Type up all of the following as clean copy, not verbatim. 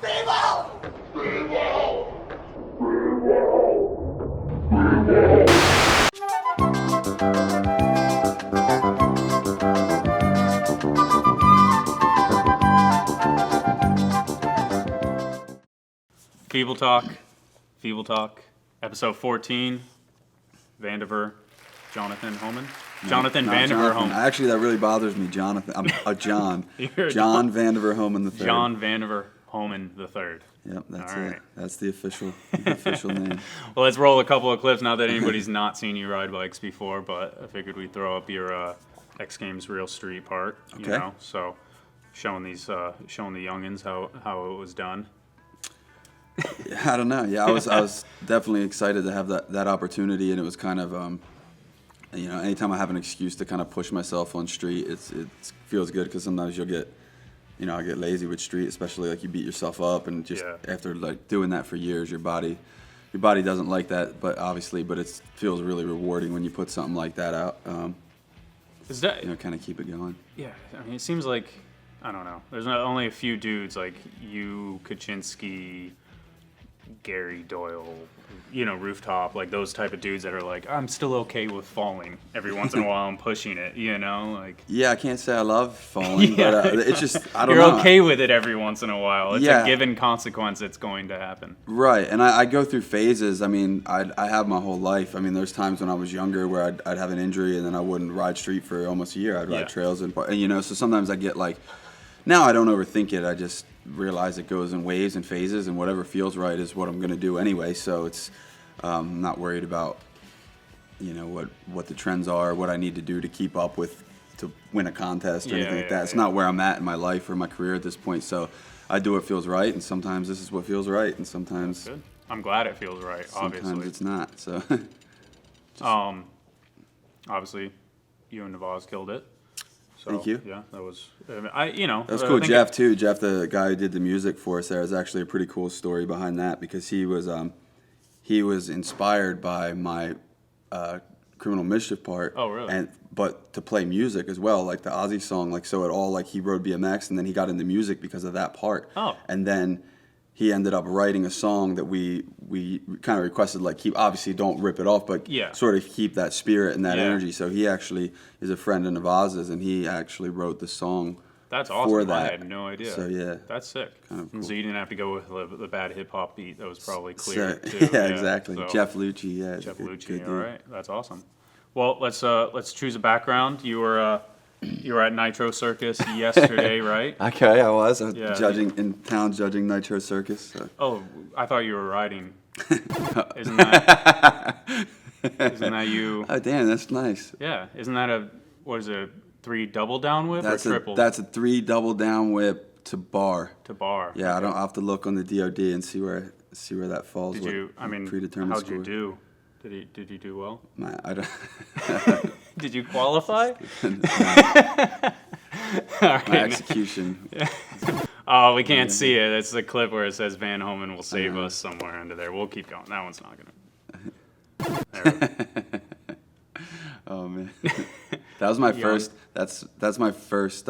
Feeble! Feeble Talk, episode 14, Vandiver, Jonathan Homan. Jonathan Vandiver Homan. Actually, that really bothers me, Jonathan. I'm John. John Vandiver Homan III. John Vandiver Homan III. Yep, that's All it. right. That's the official name. Well, let's roll a couple of clips. Not that anybody's not seen you ride bikes before, but I figured we'd throw up your X Games Real Street part. Okay. You know, so showing the youngins how it was done. I don't know. Yeah, I was definitely excited to have that opportunity, and it was kind of, anytime I have an excuse to kind of push myself on street, it feels good because sometimes I get lazy with street, especially like you beat yourself up, and just after like doing that for years, your body doesn't like that, but it feels really rewarding when you put something like that out. Is that kind of keep it going. Yeah, I mean, it seems like I don't know. There's not only a few dudes like you, Kaczynski, Gary Doyle, Rooftop, like those type of dudes that are like, I'm still okay with falling every once in a while and pushing it, like. Yeah, I can't say I love falling, but it's just, I don't know. know. You're okay with it every once in a while. It's a given consequence that's going to happen. Right, and I go through phases. I mean, I have my whole life. I mean, there's times when I was younger where I'd have an injury and then I wouldn't ride street for almost a year. I'd ride trails and so sometimes I get like, now I don't overthink it. I just realize it goes in waves and phases, and whatever feels right is what I'm going to do anyway. So it's I'm not worried about what the trends are, what I need to do to keep up with to win a contest or anything like that. It's not where I'm at in my life or my career at this point. So I do what feels right, and sometimes this is what feels right, and sometimes good. I'm glad it feels right. Sometimes it's not. So obviously, you and Navaz killed it. So, thank you. Yeah, that was, That was cool. Jeff, too. Jeff, the guy who did the music for us there, is actually a pretty cool story behind that because he was inspired by my Criminal Mischief part. Oh, really? But to play music as well, like the Ozzy song, like so it all, like he rode BMX and then he got into music because of that part. Oh. And then he ended up writing a song that we kind of requested, like obviously don't rip it off, but sort of keep that spirit and that energy. So he actually is a friend of Navaz's, and he actually wrote the song. That's awesome. For that. I had no idea. So yeah, that's sick. Kind of cool. So you didn't have to go with the bad hip hop beat. That was probably clear. Too. Yeah, exactly. So, Jeff Lucci. Jeff Lucci. All right, that's awesome. Well, let's choose a background. You were at Nitro Circus yesterday, right? Okay, I was judging in town, judging Nitro Circus. So. Oh, I thought you were riding. Isn't that you? Oh, damn, that's nice. Yeah, isn't that what is it, 3 double down whip or triple? That's a 3 double down whip to bar. To bar. Yeah, okay. I'll have to look on the DOD and see where that falls. Predetermined how'd score. You do? Did you do well? I don't. Did you qualify? All right, my execution. Oh, we can't see it. It's the clip where it says Van Homan will save us somewhere under there. We'll keep going. That one's not gonna. There Oh man, that was my first. That's my first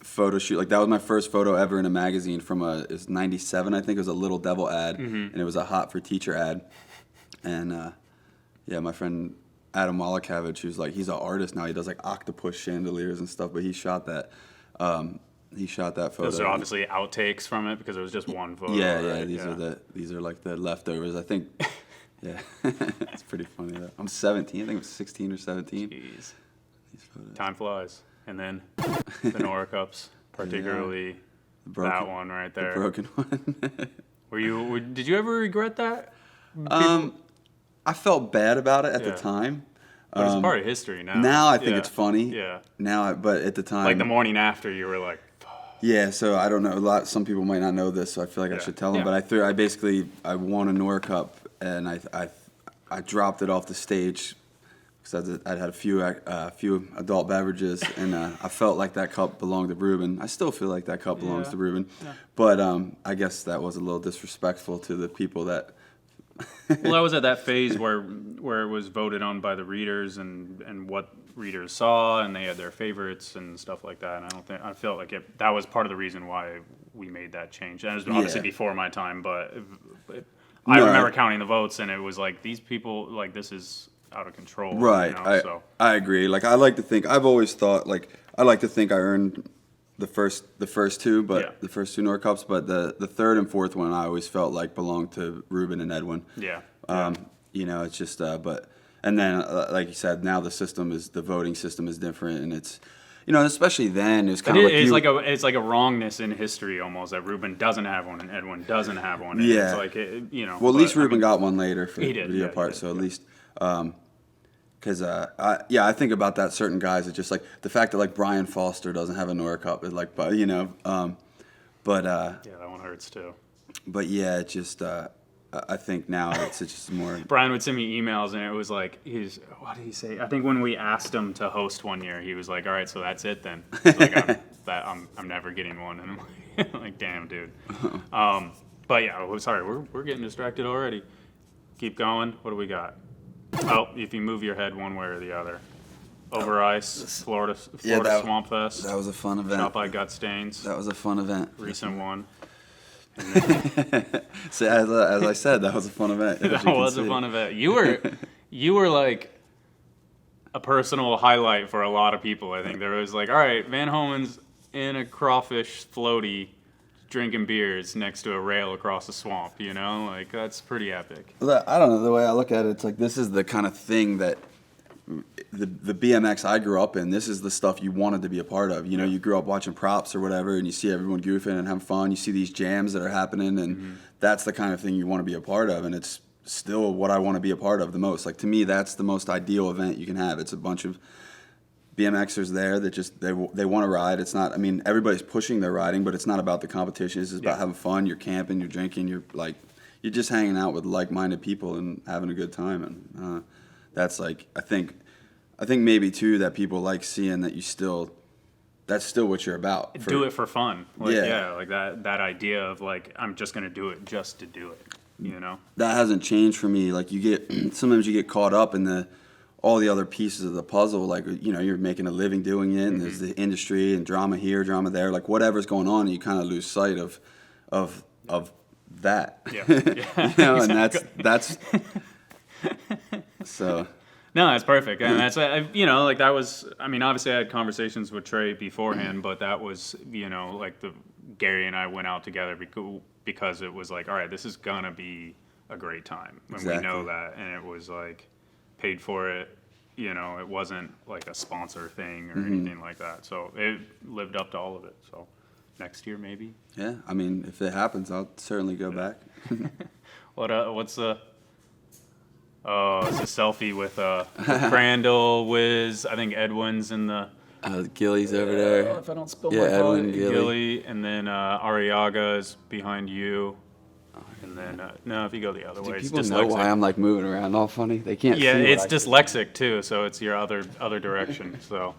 photo shoot. Like that was my first photo ever in a magazine from it was '97, I think. It was a Little Devil ad, and it was a Hot for Teacher ad. And my friend Adam Malakavich, who's like, he's an artist now. He does like octopus chandeliers and stuff. But he shot that. He shot that photo. Those are obviously outtakes from it because it was just one photo. Yeah, right? These are like the leftovers. I think. Yeah, it's pretty funny though. I'm 17. I think it was 16 or 17. Jeez, time flies. And then the Nora Cups, particularly that one right there. The broken one. Did you ever regret that? I felt bad about it at the time. But it's part of history now. Now I think it's funny. Yeah. But at the time, like the morning after, you were like. Yeah, so I don't know. Some people might not know this, so I feel like I should tell them. But I won a Nora Cup, and I dropped it off the stage because I'd had a few adult beverages, and I felt like that cup belonged to Ruben. I still feel like that cup belongs to Ruben, but I guess that was a little disrespectful to the people that. Well, I was at that phase where it was voted on by the readers and what readers saw, and they had their favorites and stuff like that. And I felt like that was part of the reason why we made that change. And it was obviously Yeah. before my time, but I No, remember counting the votes, and it was like, these people, like, this is out of control. Right. You know, I agree. Like I like to think I've always thought like I like to think I earned the first two, but Yeah. the first two Nora Cups, but the third and fourth one I always felt like belonged to Ruben and Edwin. Yeah. You know, it's just but and then like you said, now the voting system is different, and it's you know, especially then it's kind of It's like a wrongness in history almost that Ruben doesn't have one and Edwin doesn't have one. And Yeah. It's like, you know. Well, at least but, I Ruben mean, got one later for he did, video yeah, he part, did, so at yeah. least. Because I think about that certain guys. It's just like the fact that like Brian Foster doesn't have a Nora Cup is like, but you know, but Yeah, that one hurts too. but yeah, it just I think now it's just more. Brian would send me emails, and it was like, what did he say? I think when we asked him to host one year, he was like, all right, so that's it then. It's like, I'm never getting one. And I'm like, damn, dude. But yeah, sorry, we're getting distracted already. Keep going. What do we got? Oh, if you move your head one way or the other. Over Ice, Florida Swamp Fest. That was a fun event. Shot by Gut Stains. That was a fun event. Recent one. So as I said, that was a fun event. That was a fun event. You were like a personal highlight for a lot of people. I think there was like, all right, Van Homan's in a crawfish floaty, drinking beers next to a rail across the swamp. You know, like that's pretty epic. I don't know, the way I look at it, it's like this is the kind of thing that the BMX I grew up in. This is the stuff you wanted to be a part of. You know, you grew up watching props or whatever, and you see everyone goofing and having fun. You see these jams that are happening, and that's the kind of thing you want to be a part of. And it's still what I want to be a part of the most. Like to me, that's the most ideal event you can have. It's a bunch of BMXers there that just they want to ride. It's not. I mean, everybody's pushing their riding, but it's not about the competition. It's just about having fun. You're camping, you're drinking, you're just hanging out with like-minded people and having a good time. And that's like I think maybe too that people like seeing that that's still what you're about. Do it for fun. Like, Yeah. like that idea of like, I'm just gonna do it just to do it. You know. That hasn't changed for me. Like sometimes you get caught up in all the other pieces of the puzzle. Like you know, you're making a living doing it, and there's the industry and drama here, drama there. Like whatever's going on, you kind of lose sight of that. Yeah. You know, and that's so. No, that's perfect, and that's you know, like that was. I mean, obviously, I had conversations with Trey beforehand, but that was, you know, like Gary and I went out together because it was like, all right, this is gonna be a great time, and we know that, and it was like paid for it. You know, it wasn't like a sponsor thing or anything like that, so it lived up to all of it. So next year, maybe. Yeah, I mean, if it happens, I'll certainly go back. What's the? Oh, it's a selfie with Crandall, Wiz. I think Edwin's in the. Gilly's over there. If I don't spill Yeah, my Edwin, Gilly, and then Ariaga is behind you, and then no, if you go the other way, it's People dyslexic. know why I'm like moving around all funny. They can't. Yeah, see what it's I- dyslexic too, so it's your other direction. So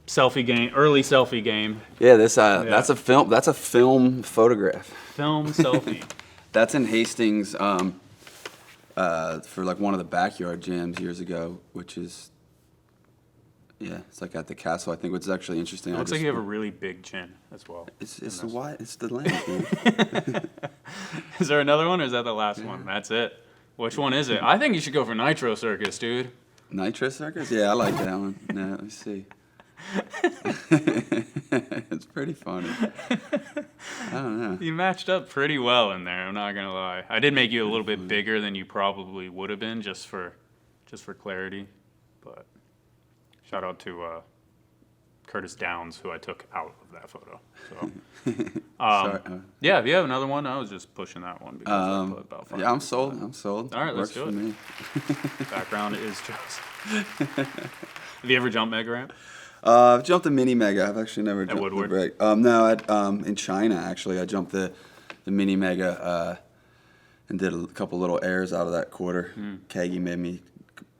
selfie game, early selfie game, Yeah, that's a film. That's a film photograph. film selfie. That's in Hastings for like one of the backyard jams years ago, which is it's like at the castle, I think, which is actually interesting. It looks like you have a really big chin as well. It's the lens, man. Is there another one, or is that the last one? That's it. Which one is it? I think you should go for Nitro Circus, dude. Nitro Circus? Yeah, I like that one. No, let me see. It's pretty funny. I don't know. You matched up pretty well in there, I'm not gonna lie. I did make you a little bit bigger than you probably would have been, just for clarity. But shout out to Curtis Downs, who I took out of that photo. So Sorry. yeah, if you have another one, I was just pushing that one because I put about 5 Yeah, I'm minutes sold. on it. I'm sold. All right, let's Works do for it. me. Background is Joseph. Have you ever jumped mega ramp? I've jumped a mini mega. I've actually never jumped Woodward? the break. No, in China actually, I jumped the mini mega and did a couple little airs out of that quarter. Kagi made me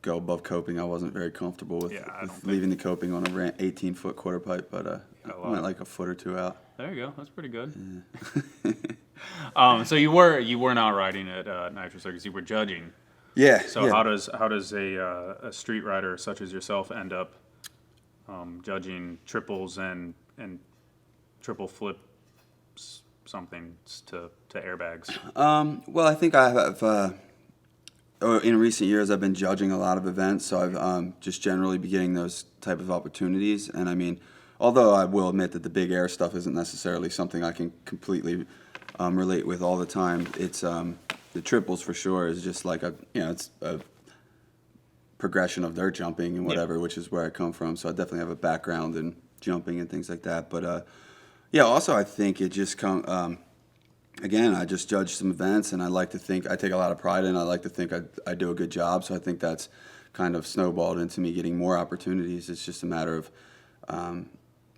go above coping. I wasn't very comfortable with, leaving the coping on a 18-foot quarter pipe, but I went like a foot or two out. There you go. That's pretty good. Yeah. So you were not riding at Nitro Circus. You were judging. Yeah. So yeah. how does a street rider such as yourself end up judging triples and triple flip something to airbags? Well, I think I have. In recent years, I've been judging a lot of events, so I've just generally been getting those type of opportunities. And I mean, although I will admit that the big air stuff isn't necessarily something I can completely relate with all the time. It's the triples for sure is just like it's a progression of their jumping and whatever, which is where I come from. So I definitely have a background in jumping and things like that. But also I think it just again, I just judge some events, and I like to think I take a lot of pride in it. I like to think I do a good job, so I think that's kind of snowballed into me getting more opportunities. It's just a matter of,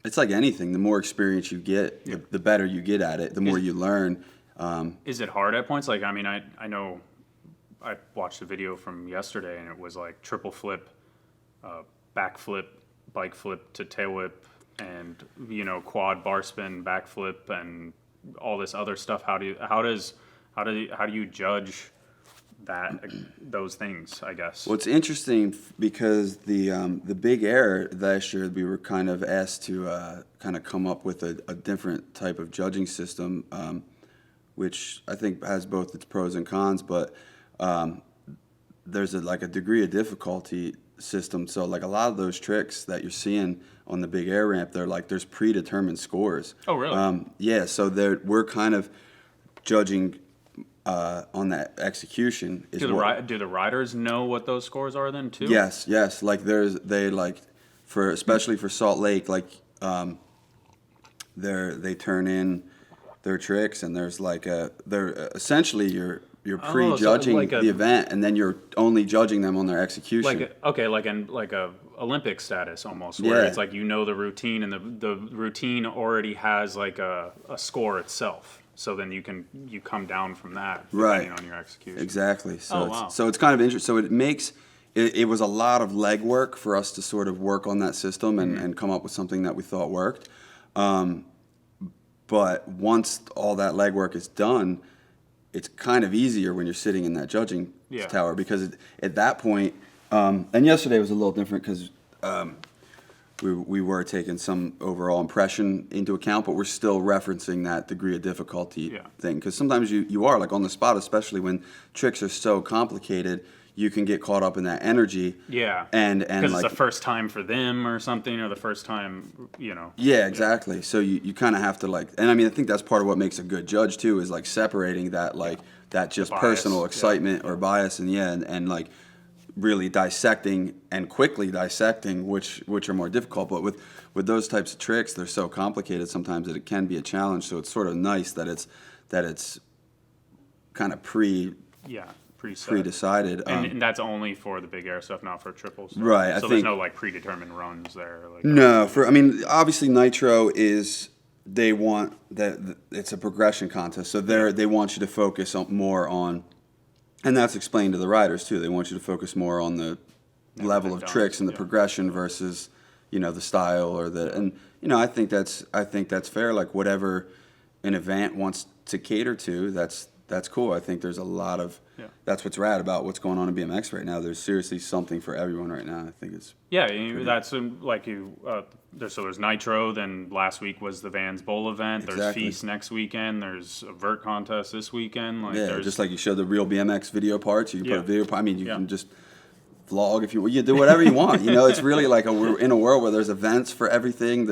it's like anything. The more experience you get, the better you get at it, the more you learn. Is it hard at points? Like, I mean, I know I watched a video from yesterday, and it was like triple flip, back flip, bike flip to tail whip, and, quad bar spin, back flip, and all this other stuff. How do you judge those things, I guess? Well, it's interesting because the big air last year we were kind of asked to kind of come up with a different type of judging system, which I think has both its pros and cons. But there's a degree of difficulty system. So like a lot of those tricks that you're seeing on the big air ramp, there's predetermined scores. Oh, really? Yeah. So we're kind of judging on that execution. Do the riders know what those scores are then too? Yes. Like especially for Salt Lake, like they turn in their tricks, and there's they're essentially you're prejudging the event, and then you're only judging them on their execution. Like a Olympic status almost, where it's like the routine, and the routine already has like a score itself. So then you come down from that depending on your execution. Exactly. So so it's kind of interesting. So it makes it was a lot of legwork for us to sort of work on that system and come up with something that we thought worked. But once all that legwork is done, it's kind of easier when you're sitting in that judging tower, because at that point, and yesterday was a little different because we were taking some overall impression into account, but we're still referencing that degree of difficulty thing, because sometimes you are like on the spot, especially when tricks are so complicated. You can get caught up in that energy. Yeah. And because it's the first time for them or something, or the first time, Yeah, exactly. So you kind of have to and I mean, I think that's part of what makes a good judge too, is like separating that that just personal excitement or bias, and like really dissecting and quickly dissecting which are more difficult. But with those types of tricks, they're so complicated sometimes that it can be a challenge. So it's sort of nice that it's kind of pre-decided. And that's only for the big air stuff, not for triples. Right. So there's no predetermined runs there. No, I mean, obviously Nitro is, they want that it's a progression contest. So they want you to focus more on, and that's explained to the riders too. They want you to focus more on the level of tricks and the progression versus, the style and I think that's fair. Like whatever an event wants to cater to, that's cool. I think there's a lot of that's what's rad about what's going on in BMX right now. There's seriously something for everyone right now. I think it's that's there's Nitro. Then last week was the Vans Bowl event. Exactly. There's Feast next weekend. There's a vert contest this weekend. Just like you show the real BMX video parts. You can put a video. I mean, you can just vlog if you do whatever you want. It's really like we're in a world where there's events for everything.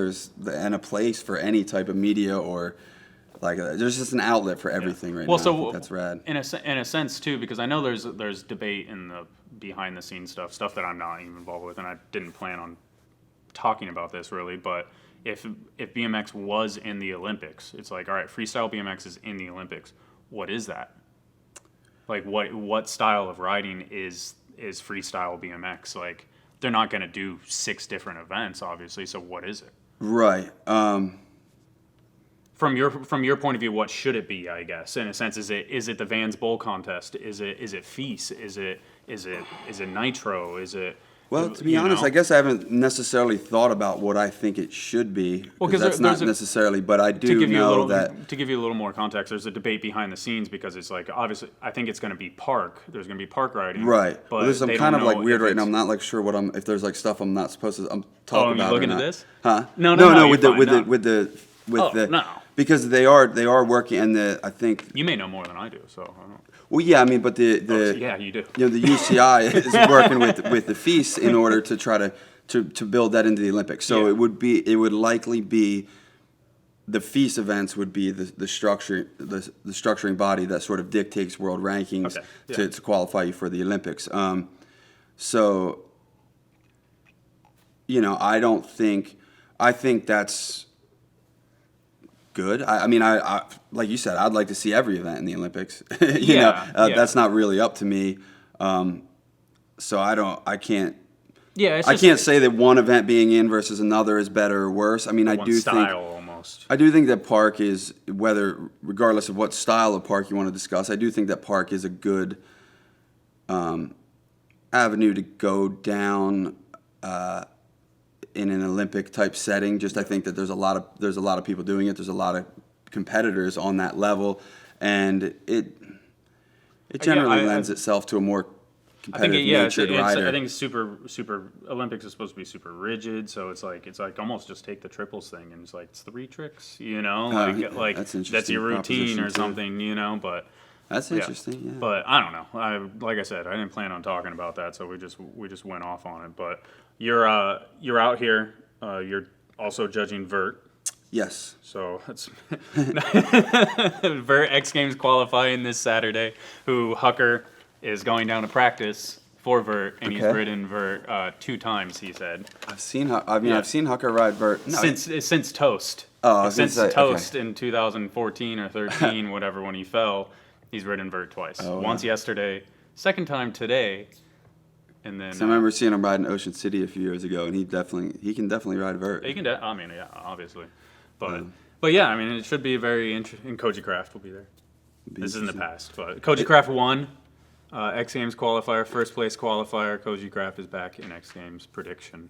And a place for any type of media or. There's just an outlet for everything right now. So I think that's rad. In a sense too, because I know there's debate in the behind the scenes stuff that I'm not even involved with, and I didn't plan on talking about this really. But if BMX was in the Olympics, it's like, all right, freestyle BMX is in the Olympics. What is that? Like what style of riding is freestyle BMX? Like they're not going to do 6 different events, obviously. So what is it? Right. From your point of view, what should it be? I guess in a sense, is it the Vans Bowl contest? Is it Feast? Is it Nitro? Is it? Well, to be honest, I guess I haven't necessarily thought about what I think it should be. Well, because that's not necessarily, but I do know that. To give you a little more context, there's a debate behind the scenes because it's like, obviously, I think it's going to be park. There's going to be park riding. Right. But I'm kind of weird right now. I'm not sure if there's stuff I'm not supposed to talk about. Oh, you looking at this? Huh? No. Because they are working, and I think. You may know more than I do, so I don't. Well, yeah, I mean, but Yeah, you do. The UCI is working with the FIS in order to try to build that into the Olympics. So it would likely be the FIS events would be the structuring body that sort of dictates world rankings to qualify you for the Olympics. So, I think that's good. I mean, I like you said, I'd like to see every event in the Olympics. That's not really up to me. So I can't. Yeah, I can't say that one event being in versus another is better or worse. I mean, I do think almost. I do think that park is regardless of what style of park you want to discuss. I do think that park is a good avenue to go down in an Olympic type setting. Just I think that there's a lot of people doing it. There's a lot of competitors on that level, and it generally lends itself to a more competitive natured rider. I think super Olympics is supposed to be super rigid, so it's like almost just take the triples thing and it's 3 tricks, that's your routine or something, but. That's interesting, yeah. But I don't know. Like I said, I didn't plan on talking about that, so we just went off on it. But you're out here. You're also judging vert. Yes. So it's vert X Games qualifying this Saturday. Who Hucker is going down to practice for vert, and he's ridden vert 2 times. He said. I've seen Hucker ride vert since Toast. Oh, since Toast in 2014 or 13, whatever, when he fell. He's ridden vert twice. Once yesterday, second time today, and then. So I remember seeing him ride in Ocean City a few years ago, and he can definitely ride vert. He can. Obviously, but yeah, I mean, it should be very interesting. And Koji Kraft will be there. This is in the past, but Koji Kraft won X Games qualifier, first place qualifier. Koji Kraft is back in X Games prediction.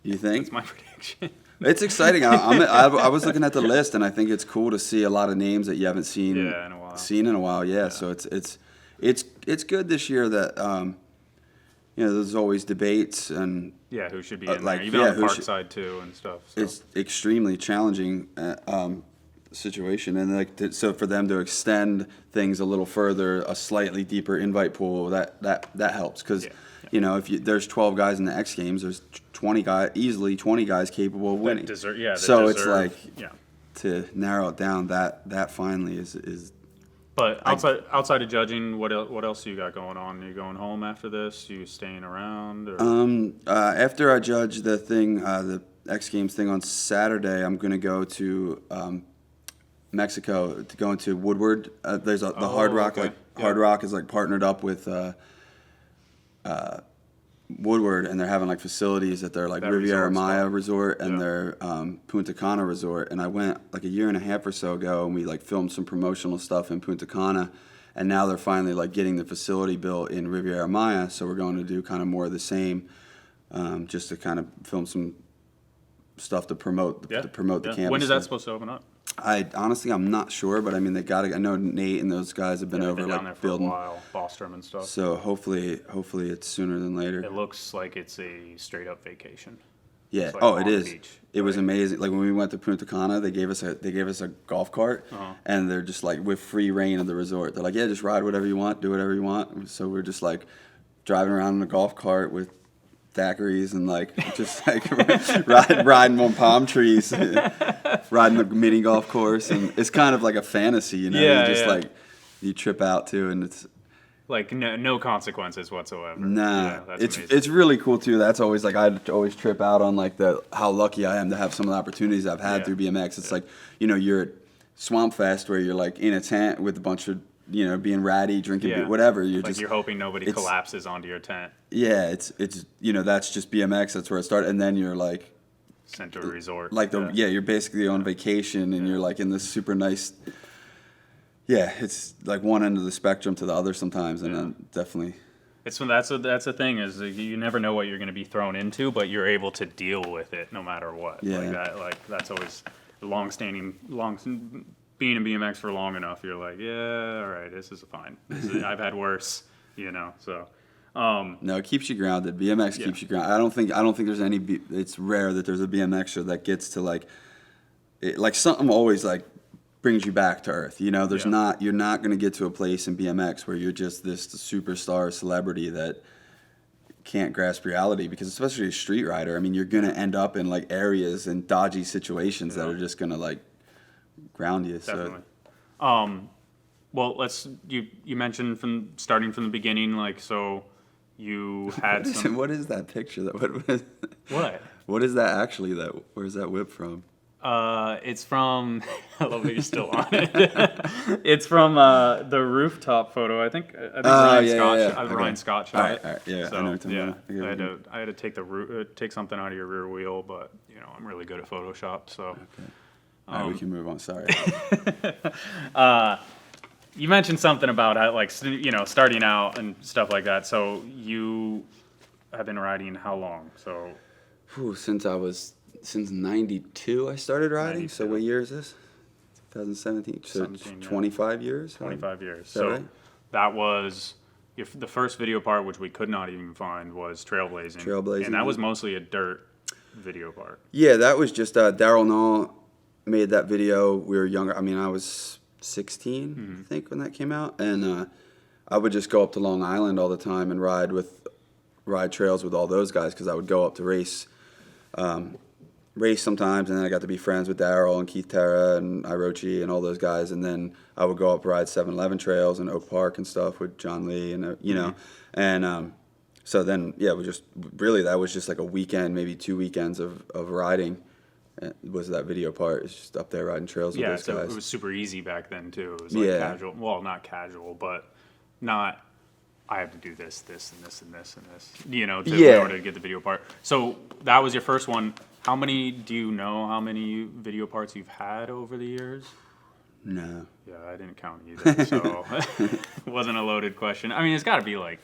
You think? That's my prediction. It's exciting. I was looking at the list, and I think it's cool to see a lot of names that you haven't seen in a while. Yeah, so it's good this year that there's always debates and who should be in there, even on the park side too and stuff. So. It's extremely challenging situation, and so for them to extend things a little further, a slightly deeper invite pool, that helps because. If there's 12 guys in the X Games, there's 20 guys capable of winning. It's like to narrow it down that finally is. But outside of judging, what else you got going on? Are you going home after this? You staying around? Or? After I judge the thing, the X Games thing on Saturday, I'm gonna go to Mexico to go into Woodward. There's the Hard Rock. Hard Rock is partnered up with. Woodward, and they're having facilities at their Riviera Maya resort and their Punta Cana resort. And I went a year and a half or so ago, and we filmed some promotional stuff in Punta Cana, and now they're finally getting the facility built in Riviera Maya. So we're going to do kind of more of the same, just to kind of film some stuff to promote the campus. When is that supposed to open up? I'm not sure, but I mean I know Nate and those guys have been over down there for building a while, Bostrom and stuff. So hopefully it's sooner than later. It looks like it's a straight up vacation. Yeah. It is. Beach, it was amazing. When we went to Punta Cana, they gave us a golf cart, and they're just with free reign of the resort. They're like, just ride whatever you want, do whatever you want. So we're just driving around in a golf cart with daiquiris and riding on palm trees, riding the mini golf course, and it's kind of like a fantasy, you trip out to, and it's no consequences whatsoever. Nah, it's it's really cool too. That's always I'd always trip out on how lucky I am to have some of the opportunities I've had through BMX. It's you're at Swamp Fest where you're in a tent with a bunch of being ratty, drinking whatever. You're hoping nobody collapses onto your tent. Yeah, it's that's just BMX. That's where it started, and then you're sent to a resort. You're basically on vacation, and you're in this super nice. Yeah, it's one end of the spectrum to the other sometimes, and then definitely. That's the thing is you never know what you're going to be thrown into, but you're able to deal with it no matter what. Yeah. That's always being in BMX for long enough, you're all right, this is fine. I've had worse, so. No, it keeps you grounded. BMX keeps you grounded. I don't think there's any. It's rare that there's a BMXer that gets to something always brings you back to earth. You know, there's Yeah. not you're not going to get to a place in BMX where you're just this superstar celebrity that can't grasp reality, because especially a street rider, I mean, you're going to end up in like areas and dodgy situations that are just going to like ground you. Definitely. So Well, you mentioned starting from the beginning, like, so you had what is that picture What? what is that actually, where's that whip from? It's from. I love that you're still on it. It's from the rooftop photo. I think Ryan Scott. Okay. Ryan Scott shot it. All right, yeah, So, I know what you're talking yeah, about. I had to take take something out of your rear wheel, but you know I'm really good at Photoshop. So Okay. All right, we can move on. Sorry. you mentioned something about how, like, you know, starting out and stuff like that. So you have been riding how long? So Since '92 I started riding. So 92. what year is this? 2017. So 17, yeah. 25 years. 25 years. that So right? that was the first video part, which we could not even find, was Trailblazing. Trailblazing, And that was yeah. mostly a dirt video part. Yeah, that was just Daryl Null made that video. We were younger. I mean, I was 16, I think, when that came out, and I would just go up to Long Island all the time and ride trails with all those guys, because I would go up to race sometimes, and then I got to be friends with Daryl and Keith Terra and Irochi and all those guys, and then I would go up ride 7-Eleven trails in Oak Park and stuff with John Lee, and you know, and so then we just really, that was just like a weekend, maybe 2 weekends of riding. Was that video part? It's just up there riding trails with those so guys. it was super easy back then too. It was like casual. Well, not casual, but not. I have to do this, this, and this, and this, and this. You know, in order to get the video part. So that was your first one. How many video parts you've had over the years? No. Yeah, I didn't count either, so it wasn't a loaded question. I mean, it's got to be like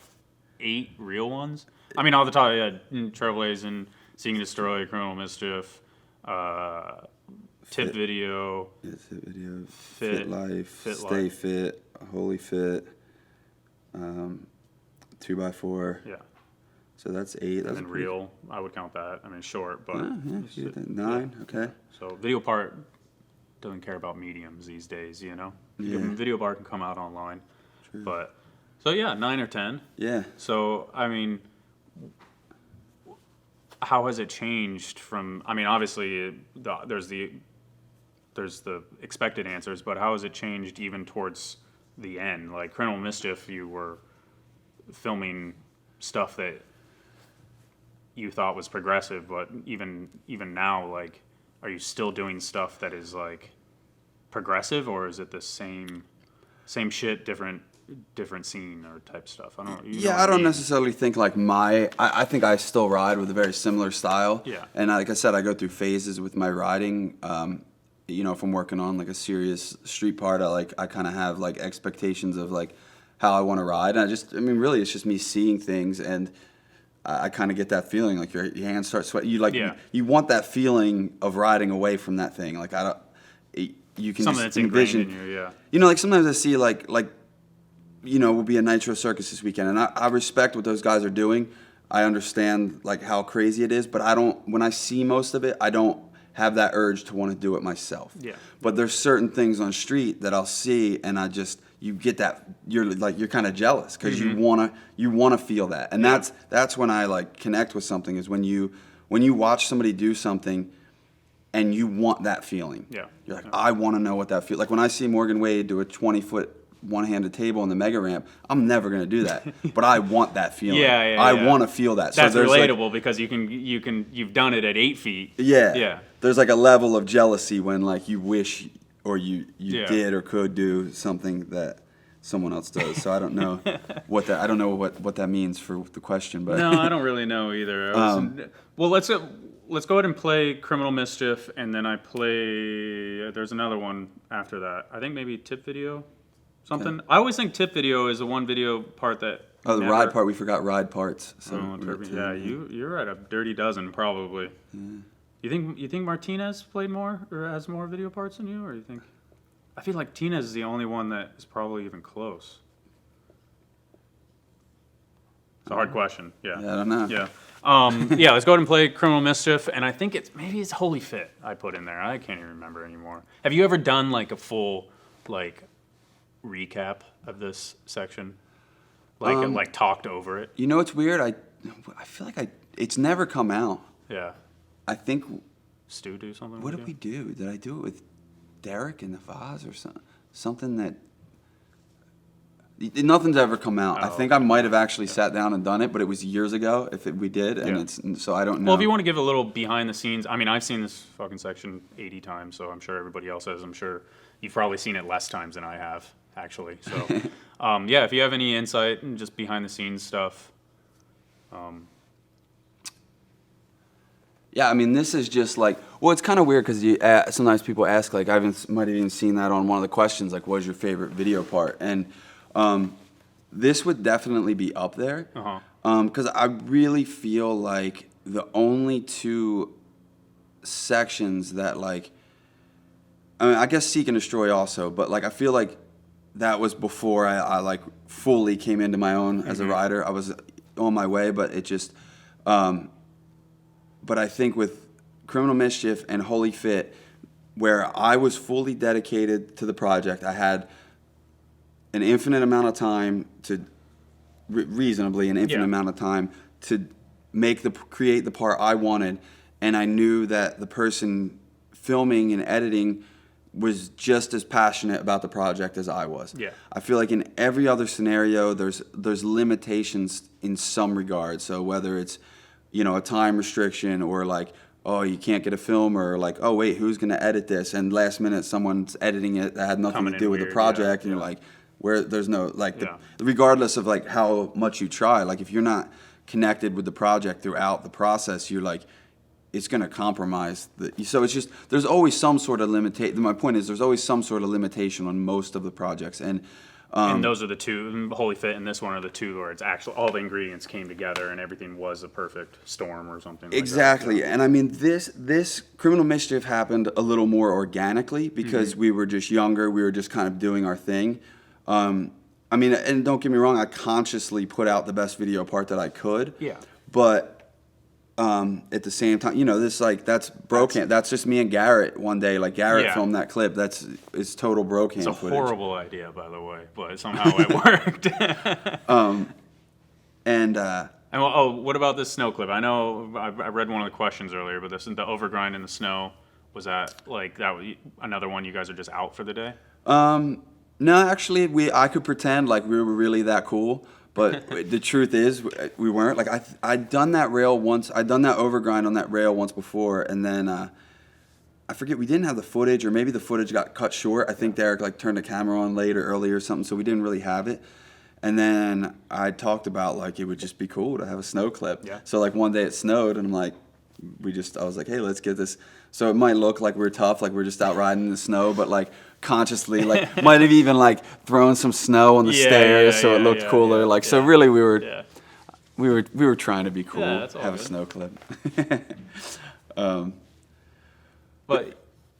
8 real ones. I mean, all the time, Trailblazing, Seeing Destroy, Criminal Mischief, Tip Video, Tip Video, Fit, Fit Life, Fit Stay Life. Fit, Holy Fit, 2x4. Yeah. So that's 8. And then Real, I would count that. I mean, short, but. You did that. 9, okay. So video part doesn't care about mediums these days, you know? Video part can come out online. True. But, so yeah, 9 or 10. Yeah. So, I mean, how has it changed from, I mean, obviously there's the expected answers, but how has it changed even towards the end? Like Criminal Mischief, you were filming stuff that you thought was progressive, but even now, like, are you still doing stuff that is like progressive, or is it the same shit, different scene or type stuff? I don't. I don't necessarily think like I think I still ride with a very similar style. Yeah. And like I said, I go through phases with my riding. You know, if I'm working on like a serious street part, I kind of have like expectations of like how I want to ride. And really, it's just me seeing things, and I kind of get that feeling like your hands start sweating. You want that feeling of riding away from that thing. Like you can something just that's ingrained envision. in you, yeah. You know, like sometimes I see like you know, we'll be a Nitro Circus this weekend, and I respect what those guys are doing. I understand like how crazy it is, but when I see most of it, I don't have that urge to want to do it myself. Yeah. But there's certain things on street that I'll see, and you get that, you're kind of jealous, because you wanna feel that, and that's when I like connect with something, is when you watch somebody do something, and you want that feeling. Yeah. You're like, I want to know what that feels like. When I see Morgan Wade do a 20-foot one-handed table on the mega ramp, I'm never going to do that, but I want that feeling. I want to feel that. That's so relatable, because you've done it at 8 feet. Yeah. There's like a level of jealousy when like you wish or you did or could do something that someone else does. So I don't know what that means for the question, but No, I don't really know either. Well, let's go ahead and play Criminal Mischief, and then I play. There's another one after that. I think maybe Tip Video, something. Okay. I always think Tip Video is the one video part that. Oh, the ride part. We forgot ride parts. So you're at a dirty dozen probably. Yeah. You think Martinez played more or has more video parts than you, or you think? I feel like Tinez is the only one that is probably even close. It's a hard question. Yeah. I don't know. Yeah. Yeah, let's go ahead and play Criminal Mischief, and I think maybe it's Holy Fit I put in there. I can't even remember anymore. Have you ever done like a full like recap of this section? Like talked over it? You know what's weird? I feel like it's never come out. Yeah. I think. Stu do something? What did we do? Did I do it with Derek and the Foz or something that? Nothing's ever come out. I think I might have actually sat down and done it, but it was years ago. We did, and so I don't know. Well, if you want to give a little behind the scenes, I mean, I've seen this fucking section 80 times, so I'm sure everybody else has. I'm sure you've probably seen it less times than I have, actually. So, yeah, if you have any insight and just behind the scenes stuff. Yeah, I mean, this is just like, well, it's kind of weird because sometimes people ask, like, might have even seen that on one of the questions, like, what was your favorite video part? And this would definitely be up there because I really feel like the only two sections that, like, I mean, I guess Seek and Destroy also, but, like, I feel like that was before I like, fully came into my own as a writer. I was on my way, but it just... But I think with Criminal Mischief and Holy Fit, where I was fully dedicated to the project, I had an infinite amount of time to, reasonably an infinite amount of time to create the part I wanted, and I knew that the person filming and editing was just as passionate about the project as I was. Yeah. I feel like in every other scenario, there's limitations in some regard. So whether it's a time restriction or like, oh, you can't get a film, or like, oh, wait, who's going to edit this? And last minute someone's editing it that had nothing to do with the project. And you're like, where there's no, like, regardless of like how much you try, like if you're not connected with the project throughout the process, you're like, it's going to compromise. So it's just, there's always some sort of limitation. My point is there's always some sort of limitation on most of the projects. And those are the two, Holy Fit and this one are the two where it's actually all the ingredients came together and everything was a perfect storm or something exactly. Like that. And I mean, this Criminal Mischief happened a little more organically because we were just younger. We were just kind of doing our thing. I mean, and don't get me wrong, I consciously put out the best video part that I could. Yeah. But at the same time, that's Brocan. That's just me and Garrett one day. Like Garrett filmed that clip. It's total Brocan footage. It's a horrible idea, by the way, but somehow it worked. What about this snow clip? I know I read one of the questions earlier, but the overgrind in the snow, was that like that was another one you guys are just out for the day? No, actually, I could pretend like we were really that cool. But the truth is, we weren't. Like I'd done that rail once. I'd done that overgrind on that rail once before, and then I forget, we didn't have the footage, or maybe the footage got cut short. I think Derek like turned the camera on late or early or something, so we didn't really have it. And then I talked about like it would just be cool to have a snow clip. Yeah. So like one day it snowed, and I'm like, I was like, hey, let's get this. So it might look like we're tough, like we're just out riding in the snow, but like consciously, like might have even like thrown some snow on the stairs so it looked cooler. So really we were trying to be cool, have a snow clip. But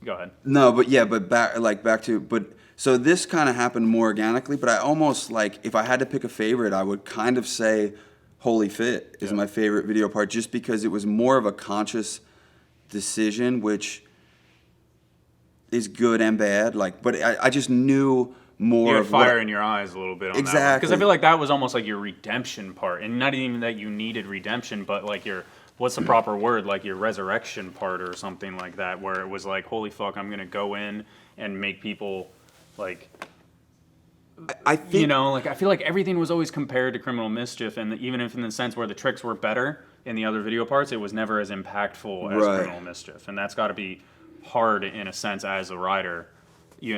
go ahead. No, but back to so this kind of happened more organically, but I almost like if I had to pick a favorite, I would kind of say Holy Fit is my favorite video part, just because it was more of a conscious decision, which is good and bad. Like, but I just knew more. You had of fire in your eyes a little bit on that one. Because I feel like that was almost like your redemption part, and not even that you needed redemption, but like your what's the proper word, like your resurrection part or something like that, where it was like, holy fuck, I'm gonna go in and make people like. I think, I feel like everything was always compared to Criminal Mischief, and even if in the sense where the tricks were better in the other video parts, it was never as impactful as Criminal Mischief, and that's got to be hard in a sense as a writer, Maybe,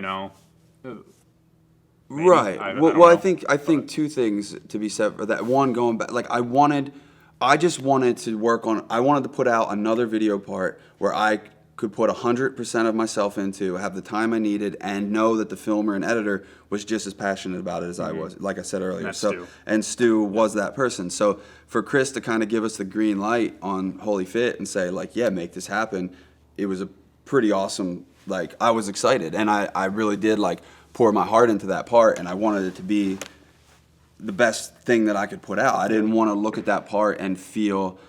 right. I think two things to be said for that. One, going back, like I just wanted to work on. I wanted to put out another video part where I could put 100% of myself into, have the time I needed, and know that the filmer and editor was just as passionate about it as I was, like I said earlier. And Stu was that person. So for Chris to kind of give us the green light on Holy Fit and say, like, yeah, make this happen, it was a pretty awesome, like, I was excited. And I really did, like, pour my heart into that part, and I wanted it to be the best thing that I could put out. I didn't want to look at that part and feel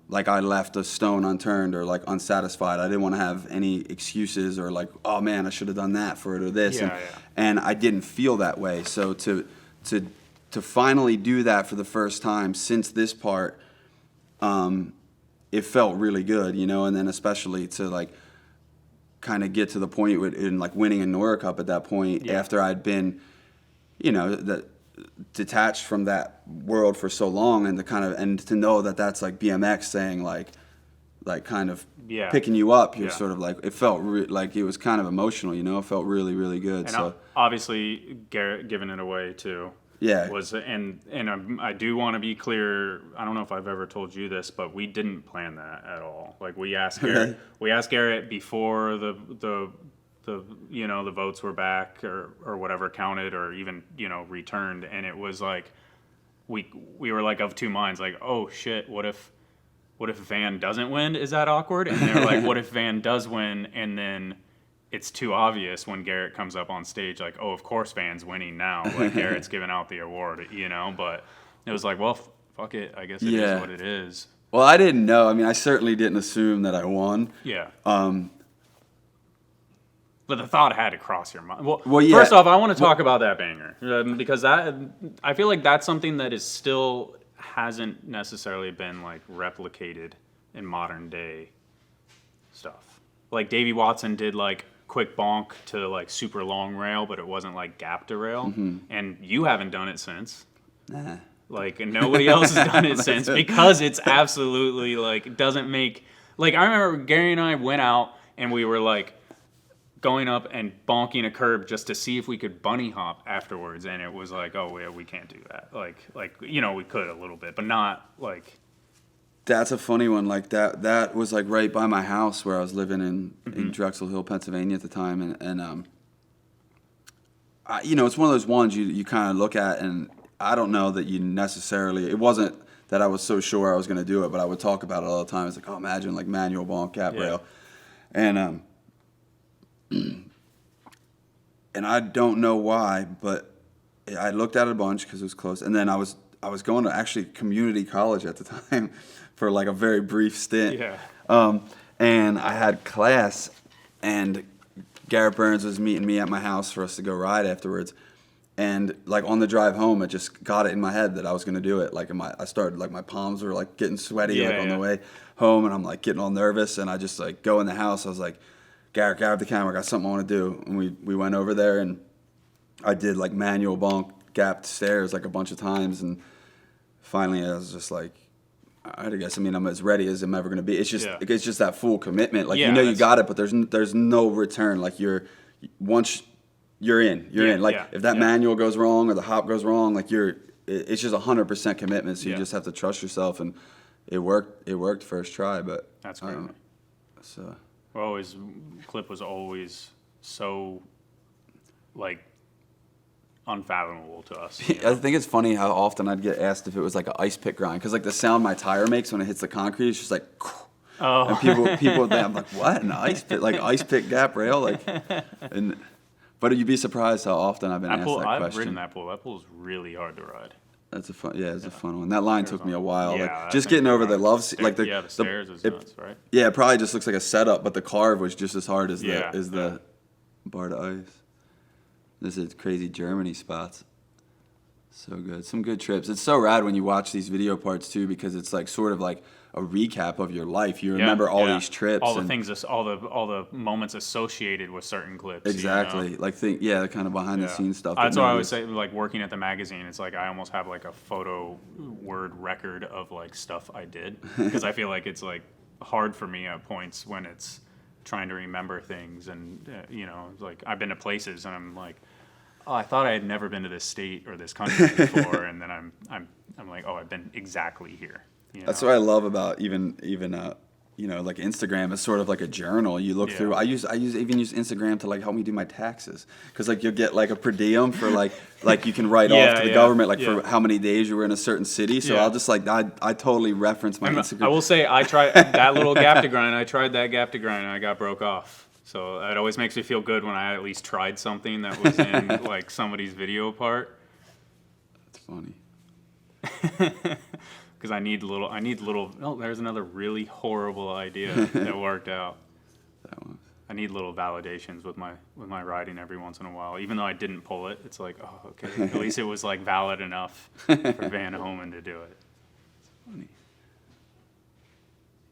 like I left a stone unturned or like unsatisfied. I didn't want to have any excuses or like, oh man, I should have done that for it or this. And I didn't feel that way. So to finally do that for the first time since this part, it felt really good, you know. And then especially to like kind of get to the point in like winning a Nora Cup at that point after I'd been, you know, detached from that world for so long, and to know that that's like BMX saying like kind of picking you up. You're sort of like, it felt like it was kind of emotional, you know. It felt really, really good. And so obviously Garrett giving it away too. Was and I do want to be clear. I don't know if I've ever told you this, but we didn't plan that at all. Like we asked Garrett. We asked Garrett before the you know, the votes were back or whatever counted or even, you know, returned, and it was like we were like of two minds, like, oh shit, what if Van doesn't win? Is that awkward? And they're like, what if Van does win and then it's too obvious when Garrett comes up on stage, like, oh, of course Van's winning now, like Garrett's giving out the award, you know. But it was like, well, fuck it, I guess it is what it is. Well, I didn't know. I mean, I certainly didn't assume that I won. But the thought had to cross your mind. Well, first off, I want to talk about that banger because I feel like that's something that is still hasn't necessarily been like replicated in modern day stuff. Like Davey Watson did like quick bonk to like super long rail, but it wasn't like gap to rail, and you haven't done it since. Nah. Like, and nobody else has done it since because it's absolutely like doesn't make like. I remember Gary and I went out and we were like going up and bonking a curb just to see if we could bunny hop afterwards, and it was like, oh yeah, we can't do that. Like you know, we could a little bit, but not like. That's a funny one. Like that was like right by my house where I was living in Drexel Hill, Pennsylvania at the time, and you know, it's one of those ones you kind of look at, and I don't know that you necessarily. It wasn't that I was so sure I was going to do it, but I would talk about it all the time. It's like, oh, imagine like manual bonk gap rail, and I don't know why, but I looked at it a bunch because it was close, and then I was going to actually community college at the time for like a very brief stint. And I had class, and Garrett Burns was meeting me at my house for us to go ride afterwards. And like on the drive home, it just got it in my head that I was going to do it. Like I started like my palms were like getting sweaty on the way home, and I'm like getting all nervous, and I just like go in the house. I was like, Garrett, grab the camera. I got something I want to do. And we went over there, and I did like manual bonk gapped stairs like a bunch of times, and finally I was just like, I guess, I mean, I'm as ready as I'm ever going to be. It's just that full commitment. Like, you know, you got it, but there's no return. Like once you're in. Like if that manual goes wrong or the hop goes wrong, like it's just 100% commitment. So you just have to trust yourself, and it worked first try. But that's great. So Clip was always so like unfathomable to us. You know? I think it's funny how often I'd get asked if it was like an ice pick grind, because like the sound my tire makes when it hits the concrete is just like, and people I'm like, what, an ice pick, like ice pick gap rail, like, but you'd be surprised how often I've been asked that question. I've ridden that pool. That pool is really hard to ride. That's a fun one. That line took me a while. Yeah, like just getting over the love seat, like the stairs is nuts, right? Yeah, it probably just looks like a setup, but the carve was just as hard as the bar to ice. This is crazy Germany spots. So good. Some good trips. It's so rad when you watch these video parts too, because it's like sort of like a recap of your life. You remember all these trips, all the things, all the moments associated with certain clips. Exactly. You know? Like the kind of behind the scenes stuff. That's why I always say, like working at the magazine, it's like I almost have like a photo word record of like stuff I did, because I feel like it's like hard for me at points when it's trying to remember things, and you know, like I've been to places and I'm like, oh, I thought I had never been to this state or this country before, and then I'm like, oh, I've been exactly here. You know? That's what I love about even you know, like Instagram is sort of like a journal. You look through. I even use Instagram to like help me do my taxes, because like you'll get like a per diem for like you can write off to the government for how many days you were in a certain city. So I'll just like I totally reference my Instagram. I will say I tried that little gap to grind. I tried that gap to grind and I got broke off. So it always makes me feel good when I at least tried something that was in like somebody's video part. funny. Because I need little. Oh, there's another really horrible idea that worked out. That one. I need little validations with my riding every once in a while. Even though I didn't pull it, it's like, oh, okay. At least it was like valid enough for Van Homan to do it. It's funny.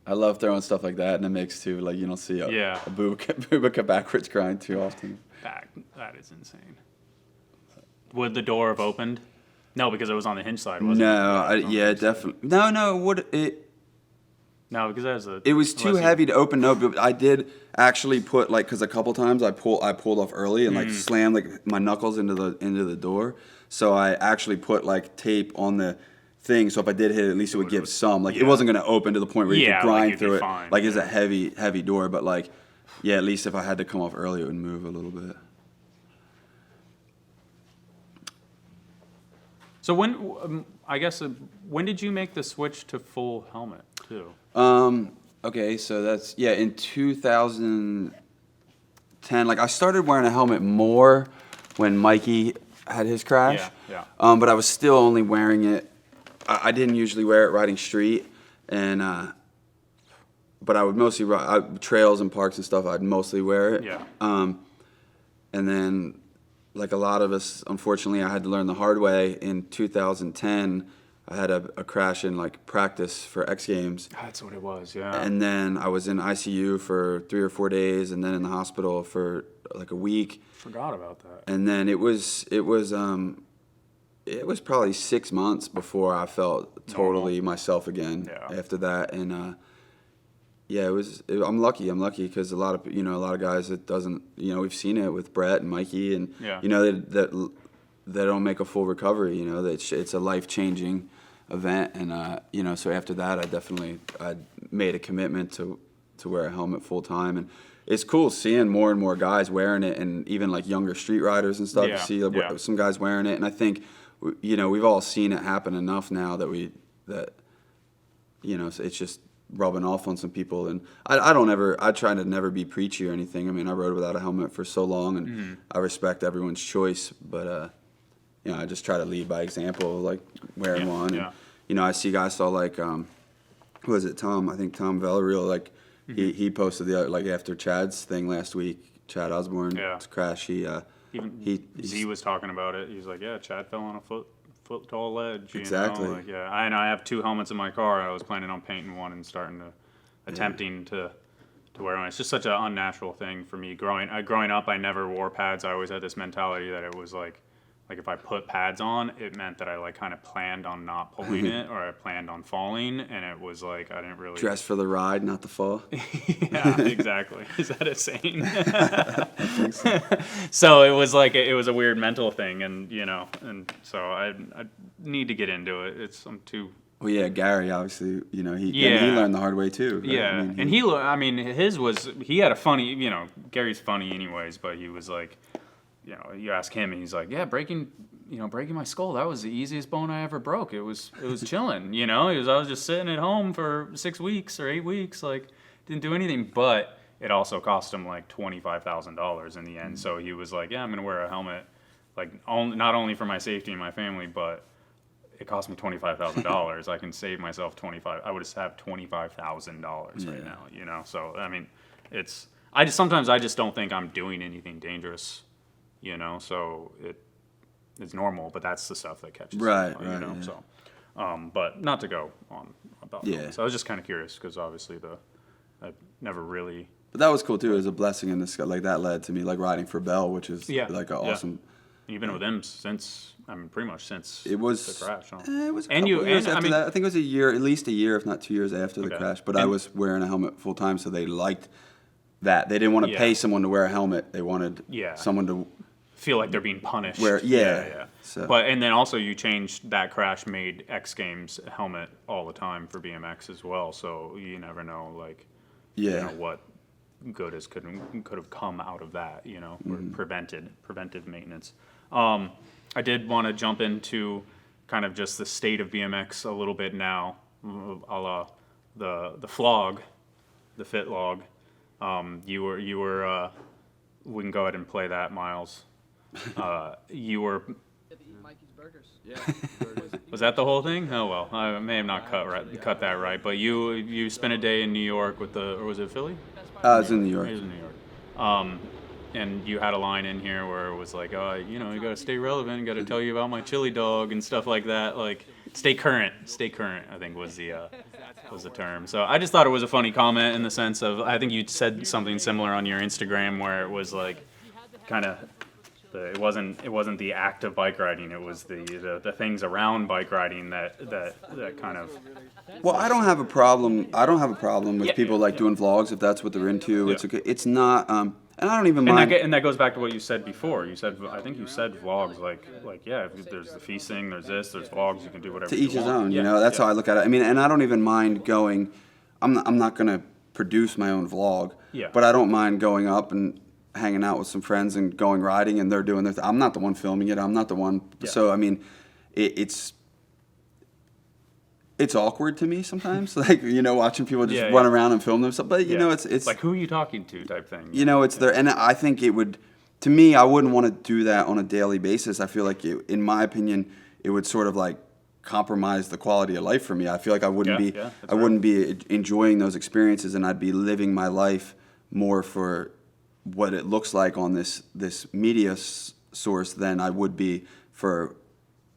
I love throwing stuff like that in the mix too. Like you don't see a Bubaka backwards grind too often. That is insane. Would the door have opened? No, because it was on the hinge side, wasn't No, it? yeah, definitely. No, would it? No, because that was a. It was too heavy to open. No, but I did actually put like because a couple times I pulled off early and like slammed like my knuckles into the door. So I actually put like tape on the thing. So if I did hit it, at least it would give some. Like it wasn't gonna open to the point where you could grind through it. Fine, like it's a heavy door, but like yeah, at least if I had to come off early, it would move a little bit. So when did you make the switch to full helmet too? Okay, so that's in 2010. Like I started wearing a helmet more when Mikey had his crash. Yeah. But I was still only wearing it. I didn't usually wear it riding street, and but I would mostly ride trails and parks and stuff. I'd mostly wear it. Yeah. And then, like a lot of us, unfortunately, I had to learn the hard way. In 2010, I had a crash in like practice for X Games. That's what it was, yeah. And then I was in ICU for 3 or 4 days, and then in the hospital for like a week. Forgot about that. And then it was probably 6 months before I felt totally myself again. Yeah. After that, and I'm lucky because a lot of guys it doesn't, we've seen it with Brett and Mikey, and that they don't make a full recovery. That it's a life-changing event, and so after that I made a commitment to wear a helmet full time, and it's cool seeing more and more guys wearing it, and even like younger street riders and stuff. You see some guys wearing it, and I think we've all seen it happen enough now that it's just rubbing off on some people. And I try to never be preachy or anything. I mean, I rode without a helmet for so long, and I respect everyone's choice, but I just try to lead by example, like wearing one. Yeah. And, I see guys saw like who was it, Tom? I think Tom Villarreal, like he posted the other, like after Chad's thing last week, Chad Osborne's crash. Z was talking about it. He's like, yeah, Chad fell on a foot tall ledge. Exactly. Like, yeah, I have 2 helmets in my car. I was planning on painting one and attempting to wear one. It's just such an unnatural thing for me. Growing up, I never wore pads. I always had this mentality that it was like if I put pads on, it meant that I like kind of planned on not pulling it, or I planned on falling, and it was like I didn't really dress for the ride, not the fall. Yeah, exactly. Is that a saying? I think so. So it was like it was a weird mental thing, and and so I need to get into it. I'm too. Well, yeah, Gary obviously, he learned the hard way too. Right? Yeah, and he had a funny, Gary's funny anyways, but he was like, you ask him and he's like, yeah, breaking my skull, that was the easiest bone I ever broke. It was chilling, I was just sitting at home for 6 weeks or 8 weeks, like didn't do anything, but it also cost him like $25,000 in the end. So he was like, yeah, I'm gonna wear a helmet, like not only for my safety and my family, but it cost me $25,000. I can save myself I would just have $25,000 right now, So I mean, sometimes I just don't think I'm doing anything dangerous. So it's normal, but that's the stuff that catches me. Right. So, but not to go on about that. So I was just kind of curious because obviously I never really. But that was cool too. It was a blessing in this. Like that led to me like riding for Bell, which is like an awesome. You've been with him pretty much since it was the crash. Huh? It was a couple years after that. I think it was at least a year, if not 2 years after the crash. But I was wearing a helmet full time, so they liked that. They didn't want to pay someone to wear a helmet. They wanted someone to feel like they're being punished. So. But and then also you changed that crash made X Games helmet all the time for BMX as well. So you never know what good could have come out of that. Or preventive maintenance. I did want to jump into kind of just the state of BMX a little bit now, a la the flog, the fit log. You were we can go ahead and play that, Miles. You were Yeah. Was that the whole thing? Oh well, I may have not cut that right. But you spent a day in New York with or was it Philly? I was in New York. It was in New York. And you had a line in here where it was like, oh, you got to stay relevant. You got to tell you about my chili dog and stuff like that. Like, stay current. Stay current, I think was the term. So I just thought it was a funny comment in the sense of, I think you said something similar on your Instagram where it was like, kind of, it wasn't the act of bike riding. It was the things around bike riding that kind of. Well, I don't have a problem. With people doing vlogs if that's what they're into. Yeah. It's okay. It's not. And I don't even mind. And that goes back to what you said before. I think you said vlogs like yeah. If there's the feasting, there's vlogs. You can do whatever. To each his own. Yeah. That's how I look at it. I mean, and I don't even mind going. I'm not gonna produce my own vlog. Yeah. But I don't mind going up and hanging out with some friends and going riding, and they're doing their thing. I'm not the one filming it. I'm not the one. Yeah. So I mean, it's awkward to me sometimes, like watching people just run around and film themselves. But it's like, who are you talking to type thing. It's there, and I think it would. To me, I wouldn't want to do that on a daily basis. I feel like, in my opinion, it would sort of like compromise the quality of life for me. I feel like I wouldn't be enjoying those experiences, and I'd be living my life more for what it looks like on this media source than I would be for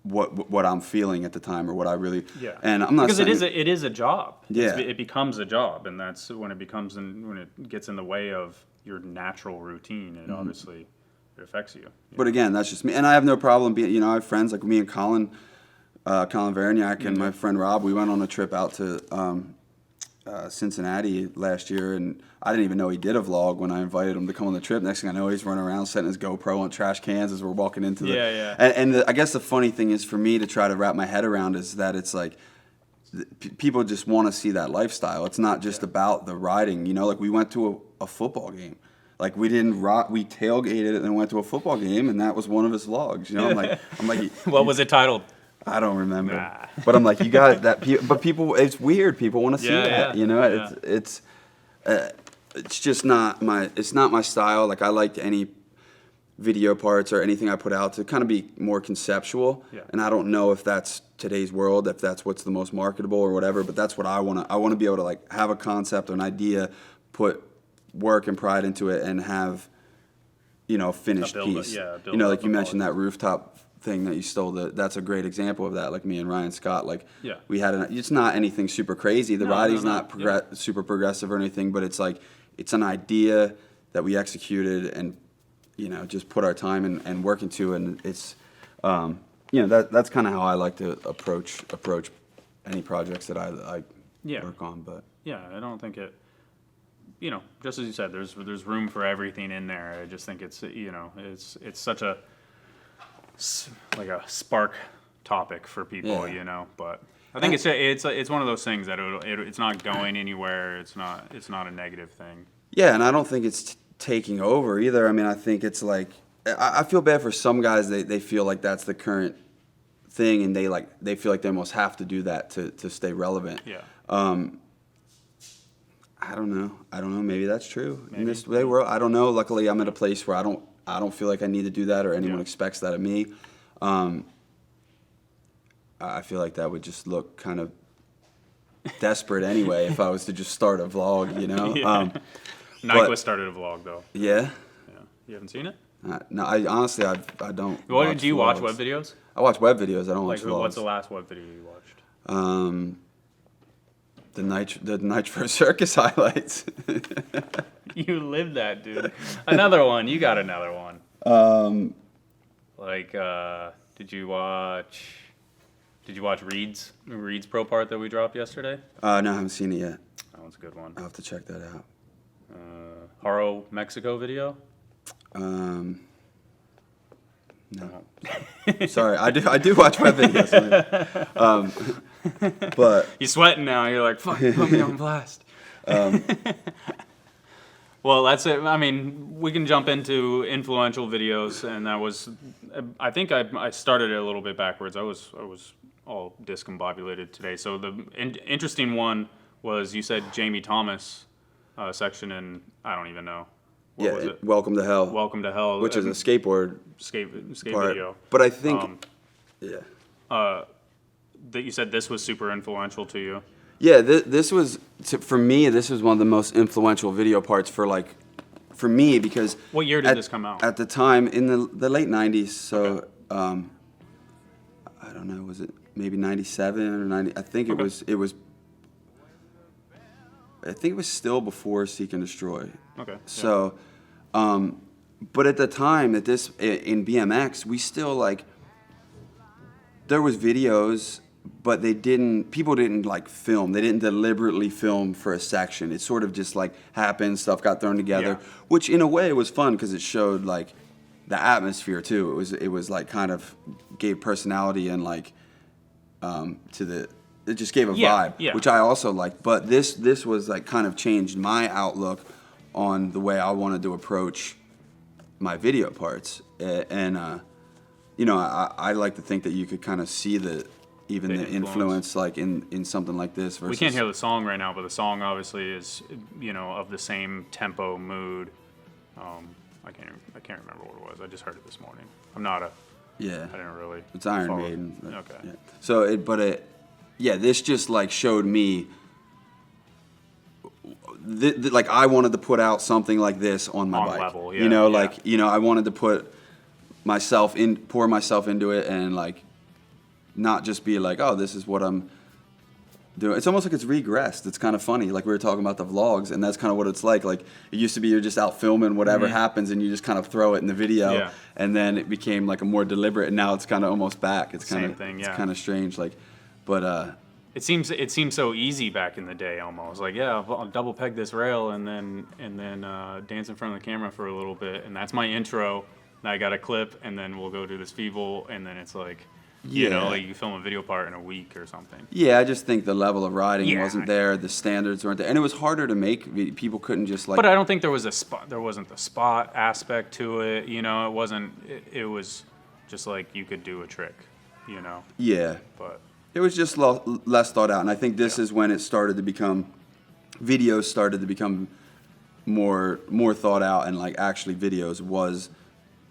what I'm feeling at the time or what I really. And I'm not because saying, it is a job. Yeah. It becomes a job, and that's when when it gets in the way of your natural routine. It obviously it affects you. But again, that's just me, and I have no problem being. I have friends like me and Colin Verniak and my friend Rob. We went on a trip out to Cincinnati last year, and I didn't even know he did a vlog when I invited him to come on the trip. Next thing I know, he's running around setting his GoPro on trash cans as we're walking into the. And I guess the funny thing is for me to try to wrap my head around is that it's like people just want to see that lifestyle. It's not just about the riding. Like we went to a football game. Like we didn't we tailgated and then went to a football game, and that was one of his vlogs. I'm like. What was it titled? I don't remember. Nah. But I'm like, you got that. But people, it's weird. People want to see that. It's just not my style. Like I like any video parts or anything I put out to kind of be more conceptual. Yeah. And I don't know if that's today's world, if that's what's the most marketable or whatever. But that's what I want to. I want to be able to like have a concept or an idea, put work and pride into it, and have a finished piece. Like you mentioned that rooftop thing that you stole. That's a great example of that. Like me and Ryan Scott, we had it's not anything super crazy. The riding's not super progressive or anything, but it's like it's an idea that we executed and just put our time and work into, and it's that's kind of how I like to approach any projects that I work on. But I don't think it. Just as you said, there's room for everything in there. I just think it's it's such a spark topic for people, But I think it's one of those things that it's not going anywhere. It's not a negative thing. Yeah, and I don't think it's taking over either. I mean, I think it's like I feel bad for some guys. They feel like that's the current thing, and they feel like they almost have to do that to stay relevant. Yeah. I don't know. Maybe that's true. In this world, I don't know. Luckily, I'm at a place where I don't feel like I need to do that or anyone expects that of me. I feel like that would just look kind of desperate anyway if I was to just start a vlog, Nyquist started a vlog though. Yeah? Yeah. You haven't seen it? No, I honestly I don't. Do you watch web videos? I watch web videos. I don't watch vlogs. What's the last web video you watched? The Nitro Circus highlights. You lived that, dude. Another one. You got another one. Did you watch Reed's pro part that we dropped yesterday? No, I haven't seen it yet. That one's a good one. I'll have to check that out. Haro Mexico video? No. Sorry, I do watch web videos. But you're sweating now. You're like, fuck, put me on blast. Well, that's it. I mean, we can jump into influential videos, and that was. I think I started it a little bit backwards. I was all discombobulated today. So the interesting one was you said Jamie Thomas section, and I don't even know. What was it? Welcome to Hell. Welcome to Hell, which is a skateboard skate part. video. But I think, That you said this was super influential to you. Yeah, this was for me. This was one of the most influential video parts for me because. What year did this come out? At the time, in the late '90s. So I don't know. Was it maybe '97 or '90? I think it was. I think it was still before Seek and Destroy. Okay. So, but at the time that this in BMX, we still like. There was videos. But people didn't like film. They didn't deliberately film for a section. It sort of just like happened, stuff got thrown together, which in a way was fun because it showed like the atmosphere too. It was like kind of gave personality and like it just gave a vibe, which I also liked. But this was like kind of changed my outlook on the way I wanted to approach my video parts. And I like to think that you could kind of see the influence like in something like this versus. We can't hear the song right now, but the song obviously is of the same tempo mood. I can't remember what it was. I just heard it this morning. I'm not a. Yeah. I didn't really. It's Iron Maiden. But, okay. Yeah. So this just like showed me. Like I wanted to put out something like this on my bike. Level, yeah. I wanted to pour myself into it and like. Not just be like, oh, this is what I'm doing. It's almost like it's regressed. It's kind of funny. Like we were talking about the vlogs, and that's kind of what it's like. Like it used to be you're just out filming whatever happens, and you just kind of throw it in the video, and then it became like a more deliberate. And now it's kind of almost back. It's kind of it's kind of strange. Like, but it seems so easy back in the day almost. Like I'll double peg this rail and then dance in front of the camera for a little bit, and that's my intro. And I got a clip, and then we'll go do this Feeble, and then it's like. Like you film a video part in a week or something. Yeah, I just think the level of riding wasn't there. The standards weren't there, and it was harder to make. People couldn't just like. But I don't think there was a spot. There wasn't the spot aspect to it. It wasn't. It was just like you could do a trick. Yeah. But it was just less thought out, and I think this is when it started to become. Videos started to become more thought out, and like actually videos was.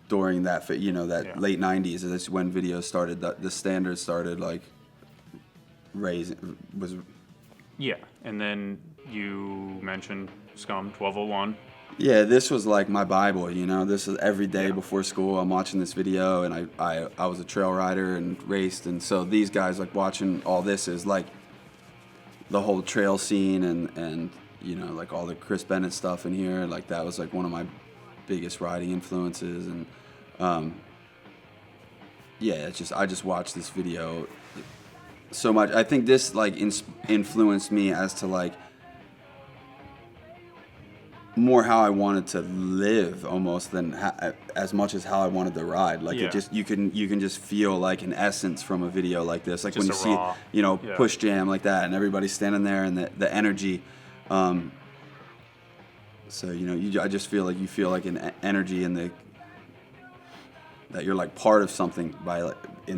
During that, late '90s, that's when videos started. The standards started like raising. Yeah, and then you mentioned Scum 1201. Yeah, this was like my Bible. This is every day before school. I'm watching this video, and I was a trail rider and raced, and so these guys like watching all this is like the whole trail scene and like all the Chris Bennett stuff in here. Like that was like one of my biggest riding influences and it's just I just watched this video so much. I think this like influenced me as to like more how I wanted to live almost than as much as how I wanted to ride. Like it just you can just feel like an essence from a video like this. Like just when you raw, see Push Jam like that and everybody's standing there and the energy. So I just feel like you feel like an energy in the that you're like part of something by like like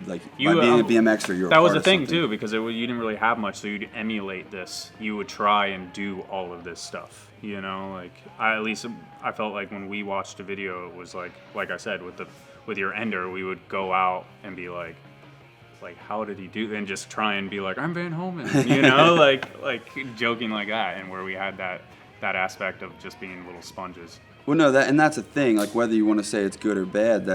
by being a BMXer you're that a was part the thing something. too because you didn't really have much, so you'd emulate this. You would try and do all of this stuff. Like I felt like when we watched a video, it was like I said with your ender, we would go out and be like how did he do, and just try and be like I'm Van Homan, like joking like that, and where we had that aspect of just being little sponges. Well, no, that's a thing. Like whether you want to say it's good or bad,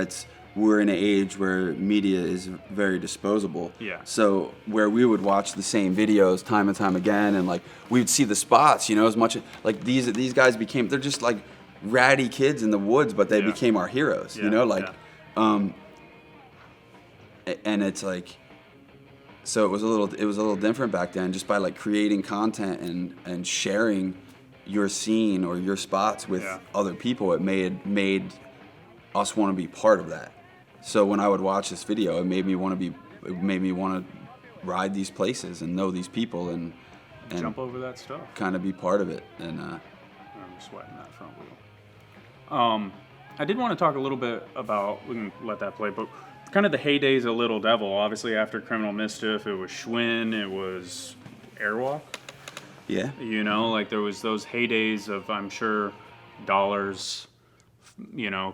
we're in an age where media is very disposable. Yeah. So where we would watch the same videos time and time again, and like we would see the spots, as much like these guys they're just like ratty kids in the woods, but they became our heroes. And it's like. So it was a little different back then, just by like creating content and sharing your scene or your spots with other people. It made us want to be part of that. So when I would watch this video, it made me want to ride these places and know these people and jump over that stuff, kind of be part of it. And I'm sweating that front wheel. I did want to talk a little bit about, we can let that play, but kind of the heydays of Little Devil. Obviously after Criminal Mischief, it was Schwin, it was Airwalk. Yeah. Like there was those heydays of, I'm sure, dollars,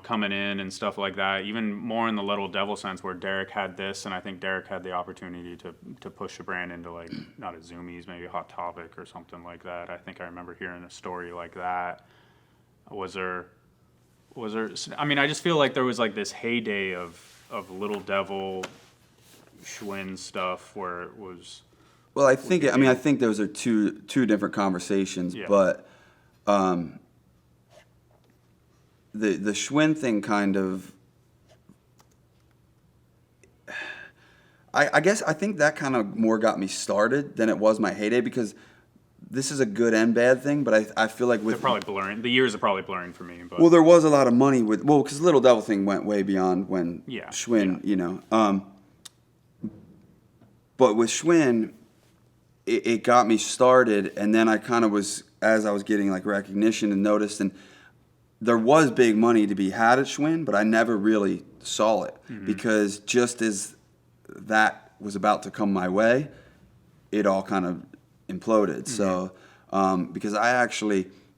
coming in and stuff like that. Even more in the Little Devil sense, where Derek had this, and I think Derek had the opportunity to push the brand into like not a Zoomies, maybe a Hot Topic or something like that. I think I remember hearing a story like that. Was there? I mean, I just feel like there was like this heyday of Little Devil, Schwin stuff where it was. Well, I think those are two different conversations, but the Schwinn thing kind of, I guess I think that kind of more got me started than it was my heyday, because this is a good and bad thing, but I feel like with... They're probably blurring. The years are probably blurring for me. But. Well, there was a lot of money with... Well, because Little Devil thing went way beyond when Schwinn, but with Schwinn, it got me started, and then I kind of was, as I was getting like recognition and noticed, and there was big money to be had at Schwinn, but I never really saw it, because just as that was about to come my way, it all kind of imploded. So, because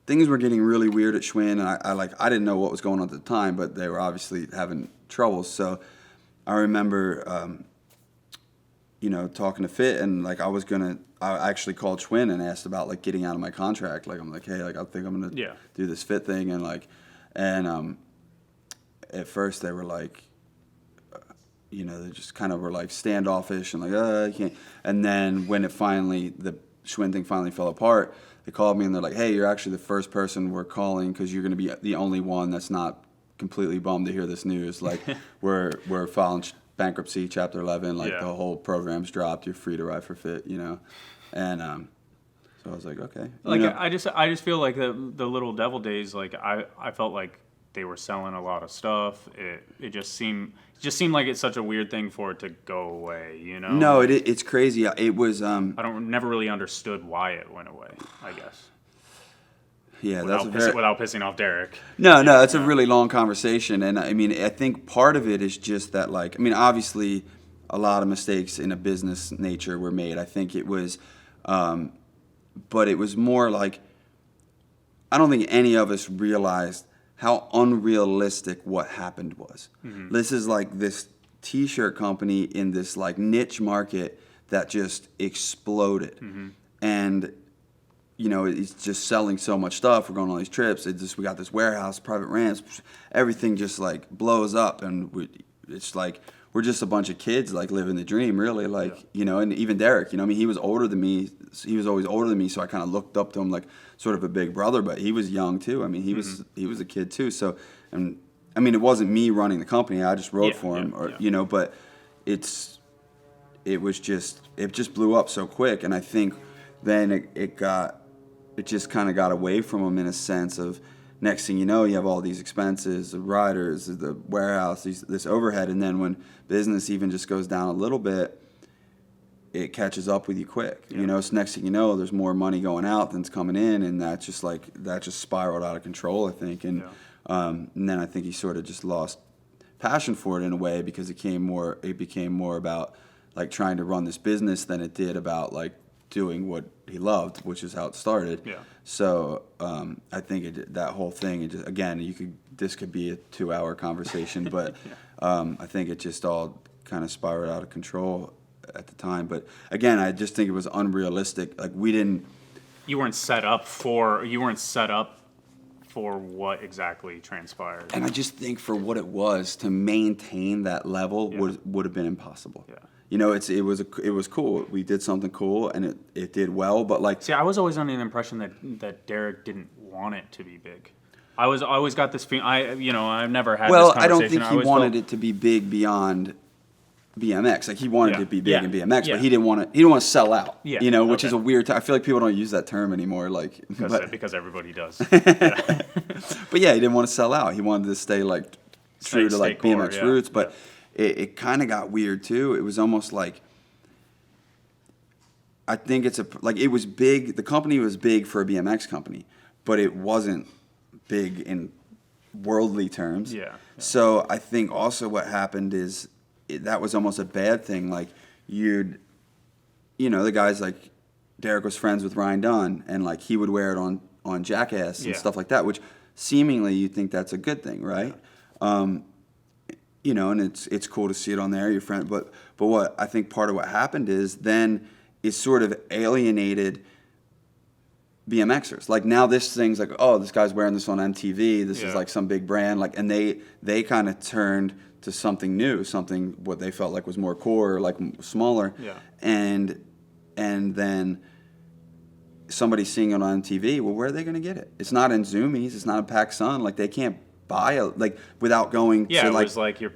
things were getting really weird at Schwinn, and I didn't know what was going on at the time, but they were obviously having troubles. So I remember, talking to Fit, and like I actually called Schwinn and asked about like getting out of my contract. Like I'm like, hey, like I think I'm gonna do this Fit thing, and at first they were like, they just kind of were like standoffish and like, I can't. And then when the Schwinn thing finally fell apart, they called me and they're like, hey, you're actually the first person we're calling because you're going to be the only one that's not completely bummed to hear this news. Like we're filing bankruptcy, Chapter 11. Like the whole program's dropped. You're free to ride for Fit, And so I was like, okay. I just feel like the Little Devil days. Like I felt like they were selling a lot of stuff. It just seemed like it's such a weird thing for it to go away, No, it's crazy. It was. Never really understood why it went away, I guess. Yeah, without pissing off Derek. No, it's a really long conversation, and I mean, I think part of it is just that, like, I mean, obviously, a lot of mistakes in a business nature were made. I think it was, but it was more like, I don't think any of us realized how unrealistic what happened was. This is like this T-shirt company in this like niche market that just exploded, and it's just selling so much stuff. We're going on all these trips. We got this warehouse, private ramps, everything just like blows up, and it's like we're just a bunch of kids like living the dream, really. Like and even Derek, I mean, he was older than me. He was always older than me, so I kind of looked up to him like sort of a big brother. But he was young too. I mean, he was a kid too. So, and I mean, it wasn't me running the company. I just rode for him, But it just blew up so quick, and I think then it just kind of got away from him in a sense of, next thing you know, you have all these expenses, the riders, the warehouse, this overhead, and then when business even just goes down a little bit, it catches up with you quick. So next thing you know, there's more money going out than's coming in, and that just spiraled out of control, I think. And then I think he sort of just lost passion for it in a way, because it became more about like trying to run this business than it did about like doing what he loved, which is how it started. Yeah. So I think that whole thing, this could be a 2-hour conversation, but I think it just all kind of spiraled out of control at the time. But again, I just think it was unrealistic. Like You weren't set up for what exactly transpired. And I just think for what it was, to maintain that level would have been impossible. Yeah. It was cool. We did something cool, and it did well. But like, see, I was always under the impression that Derek didn't want it to be big. I always got this feeling. I've never had. Well, this conversation. I don't think he wanted it to be big beyond BMX. Like he wanted it to be big in BMX, but he didn't want to sell out. Yeah. Which is a weird. I feel like people don't use that term anymore. Like because everybody does. But yeah, he didn't want to sell out. He wanted to stay like true to like BMX roots, but. Yeah. It kind of got weird too. It was almost like, I think it was big. The company was big for a BMX company, but it wasn't big in worldly terms. Yeah. So I think also what happened is that was almost a bad thing. Like the guys like Derek was friends with Ryan Dunn, and like he would wear it on Jackass and stuff like that, which seemingly you think that's a good thing, right? You know, and it's cool to see it on there, your friend. But what I think part of what happened is then it sort of alienated BMXers. Like now this thing's like, oh, this guy's wearing this on MTV. This is like some big brand. Like, and they kind of turned to something new, something what they felt like was more core, like smaller. Yeah. And then somebody seeing it on MTV. Well, where are they going to get it? It's not in Zoomies. It's not in PacSun. Like they can't buy it like without going. Yeah, to, it like, was like it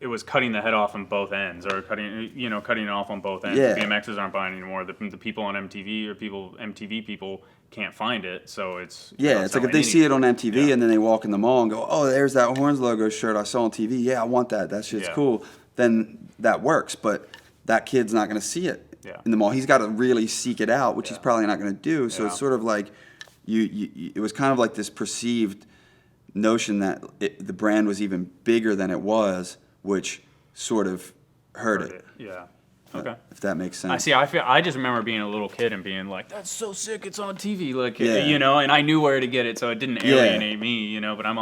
was cutting the head off on both ends, or cutting it off on both ends. Yeah. The BMXers aren't buying anymore. The people on MTV or MTV people can't find it, so it's it's like if they see it on MTV and then they walk in the mall and go, oh, there's that Horns logo shirt I saw on TV. Yeah, I want that. That shit's cool. Then that works, but that kid's not going to see it in the mall. He's got to really seek it out, which he's probably not going to do. So it's sort of like it was kind of like this perceived notion that the brand was even bigger than it was, which sort of hurt it. Yeah. Okay. If that makes sense. I just remember being a little kid and being like, "That's so sick! It's on TV!" Like, and I knew where to get it, so it didn't alienate me, But I'm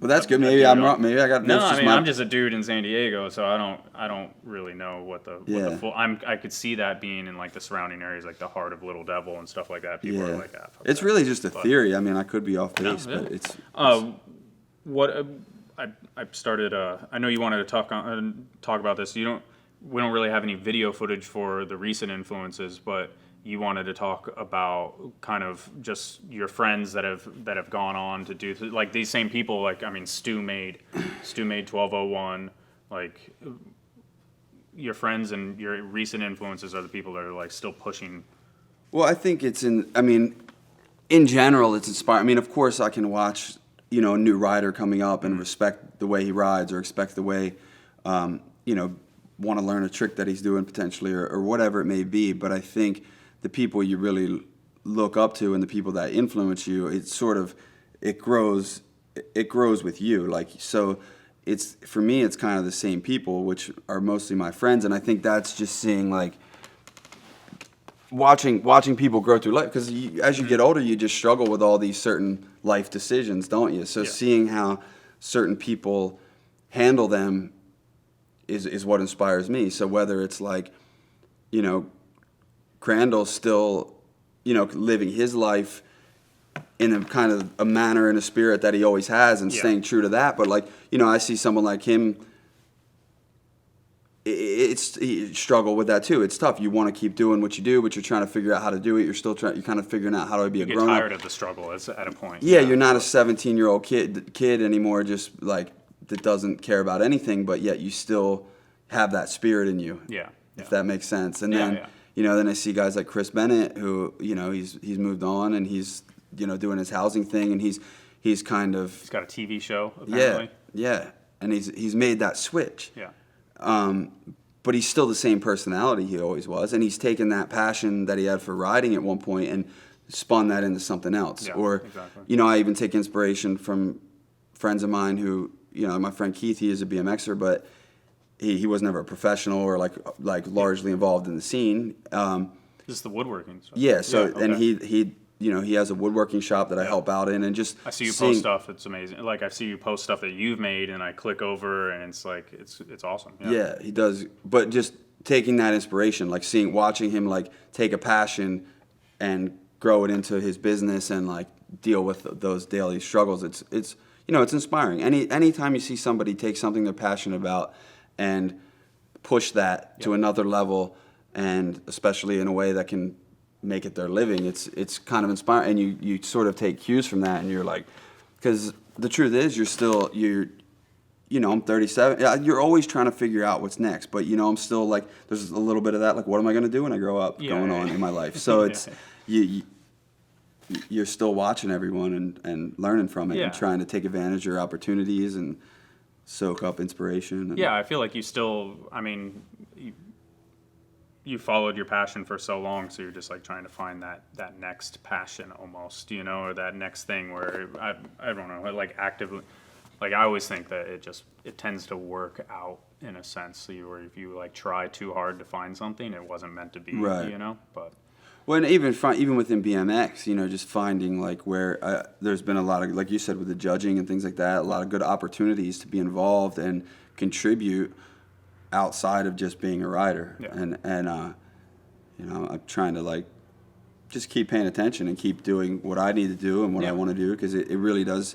Well, that's good. Maybe I'm wrong. Maybe I got. No, I mean, I'm just a dude in San Diego, so I don't really know what the full. I could see that being in like the surrounding areas, like the heart of Little Devil and stuff like that. People are like, fuck it's that. really just a theory. I mean, I could be off base, but it's. What I started. I know you wanted to talk about this. We don't really have any video footage for the recent influences, but you wanted to talk about kind of just your friends that have gone on to do like these same people. Like, I mean, Stu made 1201. Like, your friends and your recent influences are the people that are like still pushing. Well, I think in general, it's inspiring. I mean, of course, I can watch a new rider coming up and respect the way he rides or expect the way want to learn a trick that he's doing potentially or whatever it may be. But I think the people you really look up to and the people that influence you, it grows with you. Like, so for me, it's kind of the same people, which are mostly my friends. And I think that's just seeing like watching people grow through life. Because as you get older, you just struggle with all these certain life decisions, don't you? So seeing how certain people handle them is what inspires me. So whether it's like, Crandall's still, living his life in a kind of a manner and a spirit that he always has and staying true to that. But like, I see someone like him, he struggle with that too. It's tough. You want to keep doing what you do, but you're trying to figure out how to do it. You're kind of figuring out how do I be a grown up. You get tired of the struggle at a point. Yeah, you're not a 17-year-old kid anymore, just like that doesn't care about anything, but yet you still have that spirit in you. Yeah. If that makes sense. And then, then I see guys like Chris Bennett who, he's moved on and he's, doing his housing thing and he's kind of. He's got a TV show, apparently. Yeah. And he's made that switch. Yeah. But he's still the same personality he always was. And he's taken that passion that he had for riding at one point and spun that into something else. Yeah, or, exactly. I even take inspiration from friends of mine who, my friend Keith, he is a BMXer, but he was never a professional or like largely involved in the scene. Just the woodworking stuff. Yeah. So and he has a woodworking shop that I help out in, and just I see you post stuff. It's amazing. Like I see you post stuff that you've made, and I click over, and it's like it's awesome. Yeah, he does. But just taking that inspiration, like watching him like take a passion and grow it into his business and like deal with those daily struggles. It's it's inspiring. Anytime you see somebody take something they're passionate about and push that to another level, and especially in a way that can make it their living, it's kind of inspiring. And you sort of take cues from that, and you're like, because the truth is I'm 37. Yeah, you're always trying to figure out what's next, but I'm still like, there's a little bit of that, like, what am I going to do when I grow up going on in my life? So it's you're still watching everyone and learning from it and trying to take advantage of your opportunities and soak up inspiration. Yeah, I feel like you still, you followed your passion for so long, so you're just like trying to find that next passion almost, or that next thing where, I don't know, like actively, like I always think that it tends to work out in a sense, where if you like try too hard to find something, it wasn't meant to be, right. But. Well, and even within BMX, just finding like where there's been a lot of, like you said, with the judging and things like that, a lot of good opportunities to be involved and contribute outside of just being a rider. Yeah. And I'm trying to like just keep paying attention and keep doing what I need to do and what I want to do, because it really does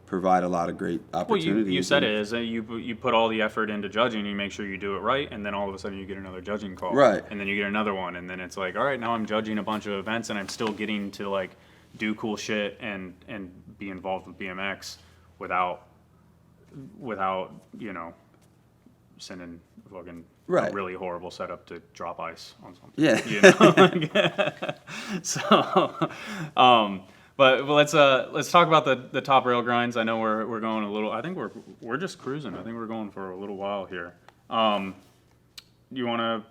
provide a lot of great opportunities. Well, you said it is that you put all the effort into judging, you make sure you do it right, and then all of a sudden you get another judging call, right? And then you get another one, and then it's like, all right, now I'm judging a bunch of events, and I'm still getting to like do cool shit and be involved with BMX without sending fucking a really horrible setup to drop ice on something. Yeah. So, but let's talk about the top rail grinds. I know we're going a little. I think we're just cruising. I think we're going for a little while here. You want to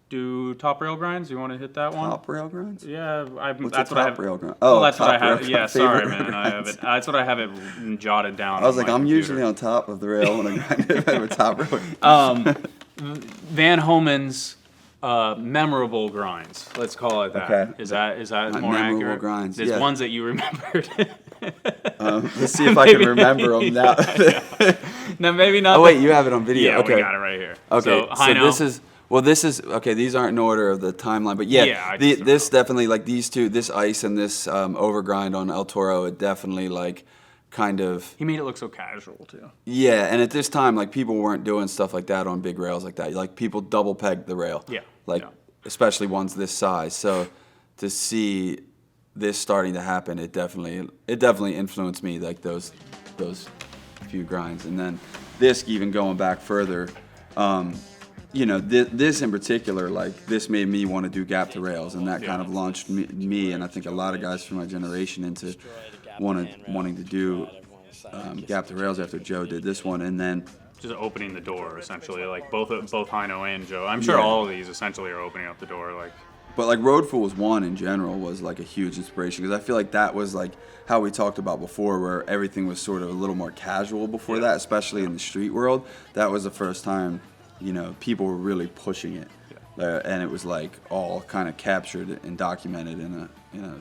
do top rail grinds? You want to hit that one? Top rail grinds? Yeah, What's that's a what I top have. rail grind? Oh, Oh, that's what I top rail have. grind. Yeah, sorry, Favorite man. I have it. That's what I have it jotted down. I was on like, my I'm computer. usually on top of the rail when I grind it with top rail. Van Homan's memorable grinds. Let's call it that. Okay. Is that more memorable accurate? grinds, There's yeah. ones that you remembered. Let's see if I can remember them now. No, maybe not. Oh wait, you have it on video. Yeah, okay. we got it right here. Okay, so this is okay. These aren't in order of the timeline, but yeah, this definitely, like these two, this ice and this overgrind on El Toro, it definitely like kind of. He made it look so casual too. Yeah, and at this time, like people weren't doing stuff like that on big rails like that. Like people double pegged the rail. Yeah. Like especially ones this size. So to see this starting to happen, it definitely influenced me, like those few grinds, and then this even going back further. This in particular, like this made me want to do gap to rails, and that kind of launched me and I think a lot of guys from my generation into wanting to do gap to rails after Joe did this one, and then just opening the door essentially, like both Heino and Joe. I'm sure all of these essentially are opening up the door, like. But like Road Fools 1 in general was like a huge inspiration, because I feel like that was like how we talked about before, where everything was sort of a little more casual before that, especially in the street world. That was the first time, people were really pushing it, and it was like all kind of captured and documented in a.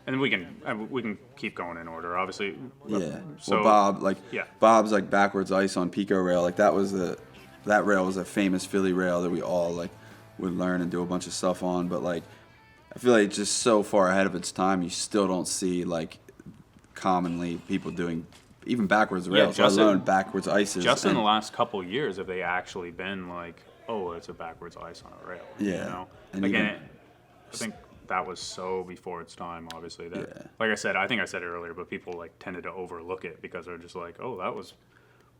And we can keep going in order, obviously. Yeah. So Bob, Bob's like backwards ice on Pico rail, like that rail was a famous Philly rail that we all like would learn and do a bunch of stuff on, but like I feel like it's just so far ahead of its time. You still don't see like commonly people doing even backwards rails, let alone backwards ices. Just in the last couple of years have they actually been like, oh, it's a backwards ice on a rail. Yeah. And again, I think that was so before its time, obviously. That, like I said, I think I said it earlier, but people like tended to overlook it because they're just like, oh, that was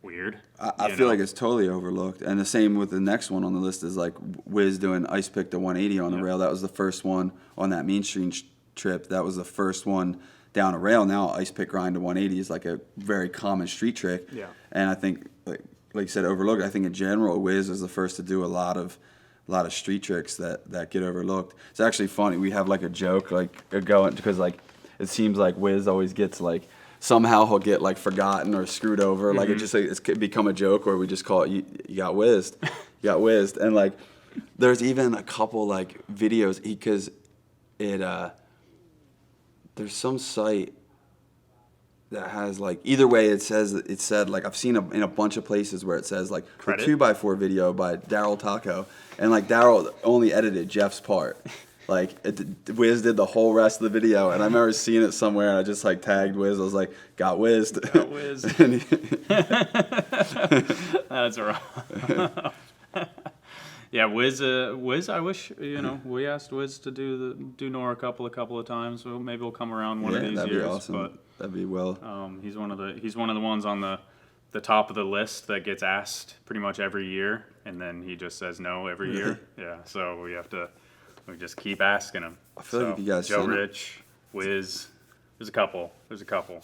weird. I feel like it's totally overlooked. And the same with the next one on the list is like Wiz doing Ice Pick to 180 on the rail. That was the first one on that Mean Street trip. That was the first one down a rail. Now Ice Pick grind to 180 is like a very common street trick. Yeah. And I think, like you said, overlooked. I think in general, Wiz is the first to do a lot of street tricks that get overlooked. It's actually funny. We have like a joke like going, because like it seems like Wiz always gets like, somehow he'll get like forgotten or screwed over. Like it's become a joke, or we just call it you got whizzed. You got whizzed. And like there's even a couple like videos because there's some site that has like, either way it said like, I've seen in a bunch of places where it says like the 2x4 video by Daryl Taco, and like Daryl only edited Jeff's part. Like, Wiz did the whole rest of the video, and I remember seeing it somewhere, and I just, like, tagged Wiz. I was like, got whizzed. Got whizzed. That's rough. Yeah, Wiz, I wish, we asked Wiz to do Nora Cup a couple of times. So maybe we'll come around one of these that'd years. Be awesome. But, that'd be well. He's one of the ones on the top of the list that gets asked pretty much every year, and then he just says no every year. Yeah, so we just keep asking him. I feel like if you guys Joe Rich, Wiz, there's a couple.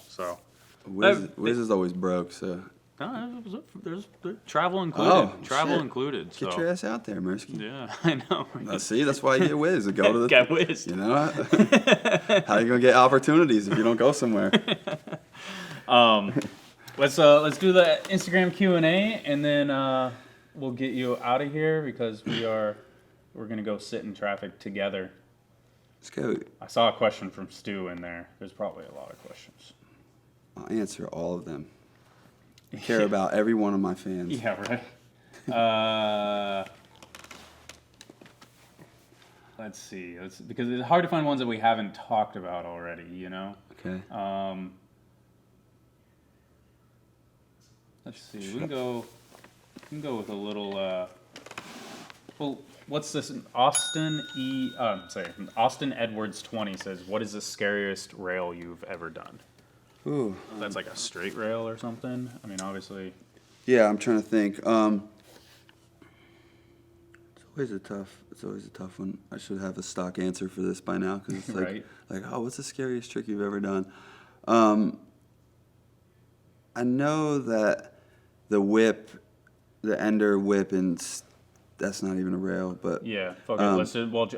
So Wiz is always broke. So there's travel included. Oh, travel included. Get your ass out there, Mersky. Yeah, I know. See, that's why you get Wiz. Go to the get Wiz. You know how you gonna get opportunities if you don't go somewhere? Let's do the Instagram Q&A, and then we'll get you out of here because we're gonna go sit in traffic together Let's go. I saw a question from Stu in there. There's probably a lot of questions. I'll answer all of them. I care about every one of my fans. Yeah, right. Let's see. Because it's hard to find ones that we haven't talked about already, you know? Okay. Let's see. We can go with a little. Well, what's this? Austin Edwards 20 says, "What is the scariest rail you've ever done?" Ooh. That's like a straight rail or something. I mean, obviously. Yeah, I'm trying to think. It's always a tough one. I should have a stock answer for this by now because it's like, Right. What's the scariest trick you've ever done? I know that the whip, the ender whip, and that's not even a rail, but Yeah. Fuck it. I'll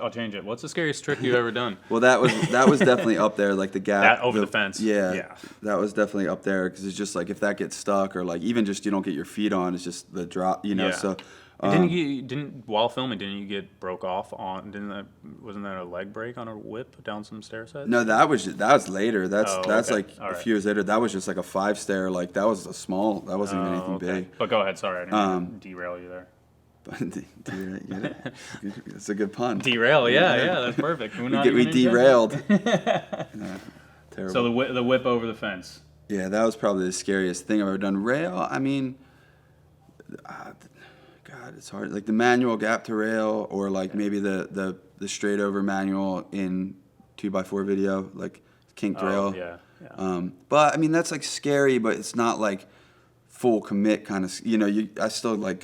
change it. What's the scariest trick you've ever done? well, that was definitely up there, like the gap That over the fence. Yeah, that was definitely up there because it's just like if that gets stuck or like even just you don't get your feet on, it's just the drop, you know. Yeah. So. While filming, didn't you get broke off on? Wasn't that a leg break on a whip down some stair sets? No, that was later. That's okay. like All a right. few years later. That was just like a 5-stair. Like that was a small. That wasn't even anything okay. big. But go ahead. Sorry, I didn't mean to derail you there. It's a good pun. Derail, yeah, that's perfect. We derailed. Terrible. So the whip over the fence. Yeah, that was probably the scariest thing I've ever done. Rail, I mean, God, it's hard. Like the manual gap to rail, or like maybe the straight over manual in 2x4 video, like kinked rail. Yeah. But I mean that's like scary, but it's not like full commit kind of. You know, I still like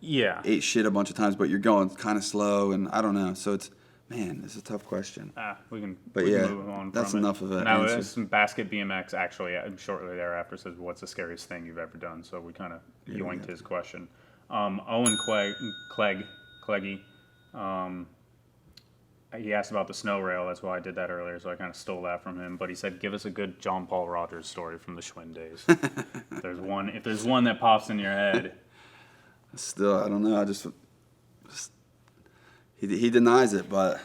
ate shit a bunch of times, but you're going kind of slow, and I don't know. So it's a tough question. We can move on. That's from enough of it. Now, some basket BMX actually shortly thereafter says, "What's the scariest thing you've ever done?" So we kind of yoinked his question. Owen Cleggy, he asked about the snow rail. That's why I did that earlier. So I kind of stole that from him. But he said, "Give us a good John Paul Rogers story from the Schwin days." If there's one that pops in your head. Still, I don't know. I just he denies it, but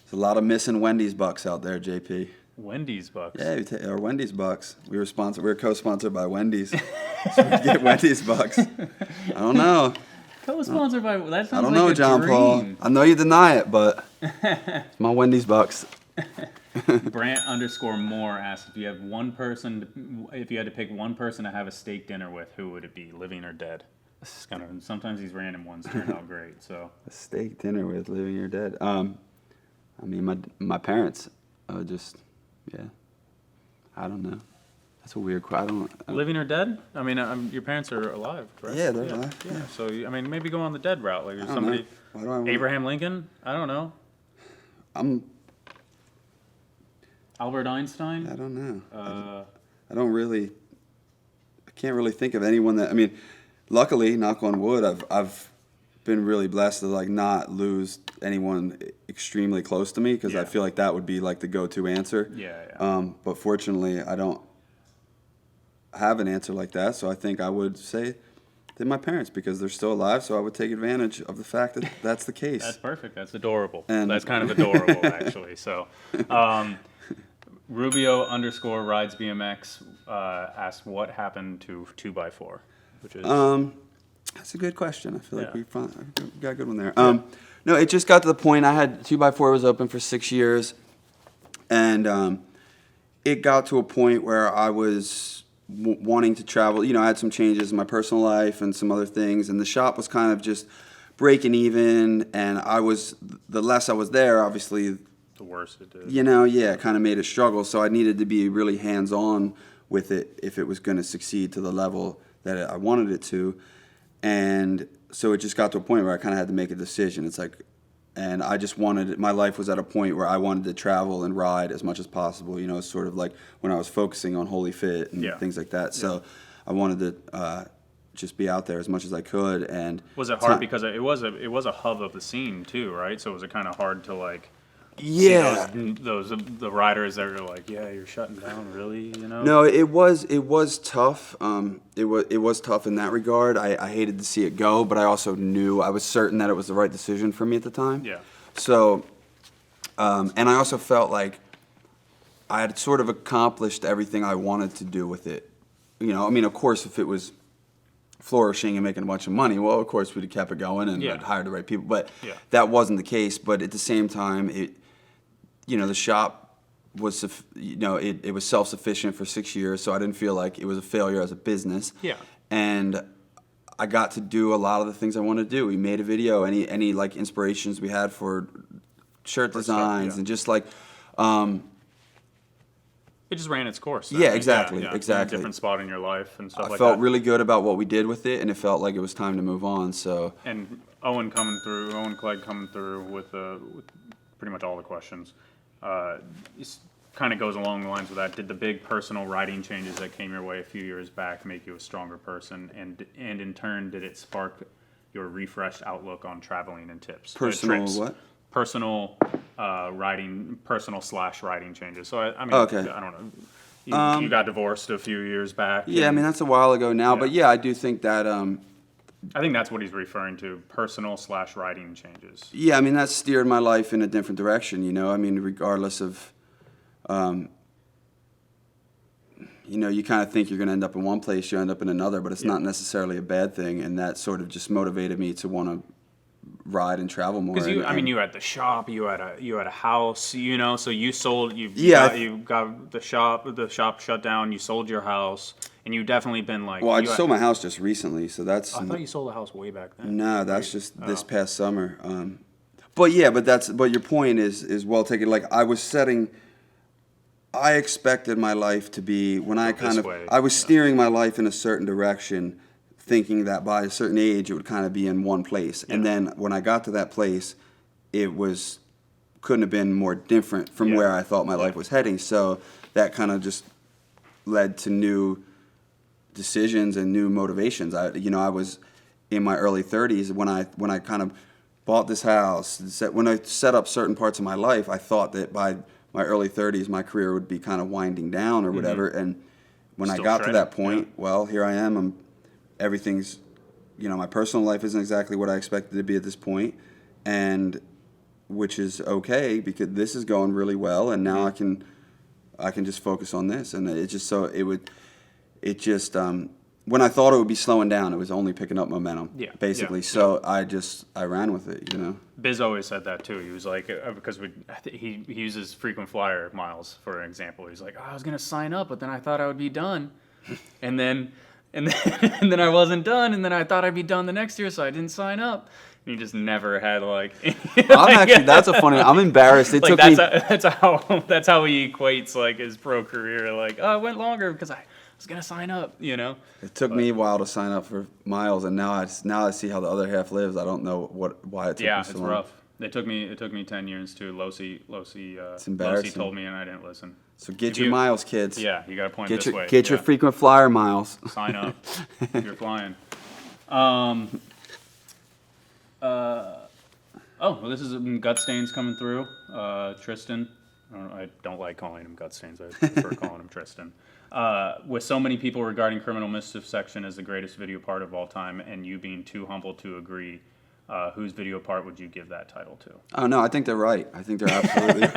there's a lot of missing Wendy's bucks out there, JP. Wendy's bucks. Yeah, our Wendy's bucks. We were co-sponsored by Wendy's, so we get Wendy's bucks. I don't know. Co-sponsored by that sounds I don't like know, a John dream. Paul. I know you deny it, but it's my Wendy's bucks. Brant_Moore asked if you had to pick one person to have a steak dinner with, who would it be, living or dead? It's kind of sometimes these random ones turn out great. So a steak dinner with living or dead. I mean my parents. I don't know. That's a weird question. Living or dead? I mean, your parents are alive, correct? Yeah, they're alive. Yeah. So I mean, maybe go on the dead route. Like there's somebody. Abraham Lincoln? I don't know. Albert Einstein? I don't know. I can't really think of anyone that. I mean, luckily, knock on wood, I've been really blessed to like not lose anyone extremely close to me because I feel like that would be like the go-to answer. Yeah. But fortunately, I don't have an answer like that, so I think I would say that my parents, because they're still alive, so I would take advantage of the fact that that's the case. That's perfect. That's adorable. And that's kind of adorable, actually. So, Rubio_rides BMX asked what happened to 2x4, which is that's a good question. I feel like we got a good one there. No, it just got to the point. I had 2x4 was open for 6 years, and it got to a point where I was wanting to travel. You know, I had some changes in my personal life and some other things, and the shop was kind of just breaking even. And the less I was there, obviously, the worse it did. You know, it kind of made it struggle. So I needed to be really hands-on with it if it was going to succeed to the level that I wanted it to. And so it just got to a point where I kind of had to make a decision. It's like, and I just my life was at a point where I wanted to travel and ride as much as possible, you know, sort of like when I was focusing on Holy Fit and things like that. So I wanted to just be out there as much as I could. And was it hard because it was a hub of the scene too, right? So was it kind of hard to like those the riders that are like, you're shutting down, really, you know? No, it was tough. It was tough in that regard. I hated to see it go, but I also knew I was certain that it was the right decision for me at the time. Yeah. So And I also felt like I had sort of accomplished everything I wanted to do with it. You know, I mean, of course, if it was flourishing and making a bunch of money, well, of course, we'd have kept it going and I'd hired the right people. But that wasn't the case. But at the same time, the shop was, it was self-sufficient for 6 years, so I didn't feel like it was a failure as a business. Yeah. And I got to do a lot of the things I wanted to do. We made a video. Any like inspirations we had for shirt designs and just like. It just ran its course. Yeah, exactly. In a different spot in your life and stuff like that. I felt really good about what we did with it, and it felt like it was time to move on. So. And Owen Clegg coming through with pretty much all the questions. Kind of goes along the lines of that. Did the big personal writing changes that came your way a few years back make you a stronger person? And in turn, did it spark your refreshed outlook on traveling and tips? Personal what? Personal writing changes. So I mean, okay. I don't know. You got divorced a few years back. Yeah, I mean that's a while ago now, but I do think that. I think that's what he's referring to, personal/writing changes. Yeah, I mean that steered my life in a different direction. You know, I mean regardless of, you kind of think you're going to end up in one place, you end up in another, but it's not necessarily a bad thing, and that sort of just motivated me to want to ride and travel more. Because you had the shop, you had a house, so you sold, you got the shop shut down, you sold your house, and you definitely been like. Well, I sold my house just recently, so that's. I thought you sold the house way back then. No, that's just this past summer. But your point is well taken. Like I expected my life to be I was steering my life in a certain direction, thinking that by a certain age it would kind of be in one place. And then when I got to that place, it couldn't have been more different from where I thought my life was heading. So that kind of just led to new decisions and new motivations. I was in my early 30s when I kind of bought this house. When I set up certain parts of my life, I thought that by my early 30s my career would be kind of winding down or whatever. And when I got to that point, well, here I am. Everything's, my personal life isn't exactly what I expected to be at this point, and which is okay because this is going really well, and now I can just focus on this, and when I thought it would be slowing down, it was only picking up momentum, basically. So I ran with it, Biz always said that too. He was like, because he uses frequent flyer miles for an example. He's like, I was gonna sign up, but then I thought I would be done, and then I wasn't done, and then I thought I'd be done the next year, so I didn't sign up. And he just never had that's a funny. I'm embarrassed. It took me. That's how he equates like his pro career. Like, it went longer because I was gonna sign up. It took me a while to sign up for miles, and now I see how the other half lives. I don't know why it took me so long. Yeah, it's rough. It took me 10 years too. Losi told me, and I didn't listen. So get your miles, kids. Yeah, you got to point this way. Get your frequent flyer miles. Sign up if you're flying. This is gut stains coming through. Tristan. I don't like calling him gut stains. I prefer calling him Tristan. With so many people regarding Criminal Mischief section as the greatest video part of all time, and you being too humble to agree, whose video part would you give that title to? Oh, no, I think they're right. I think they're absolutely right.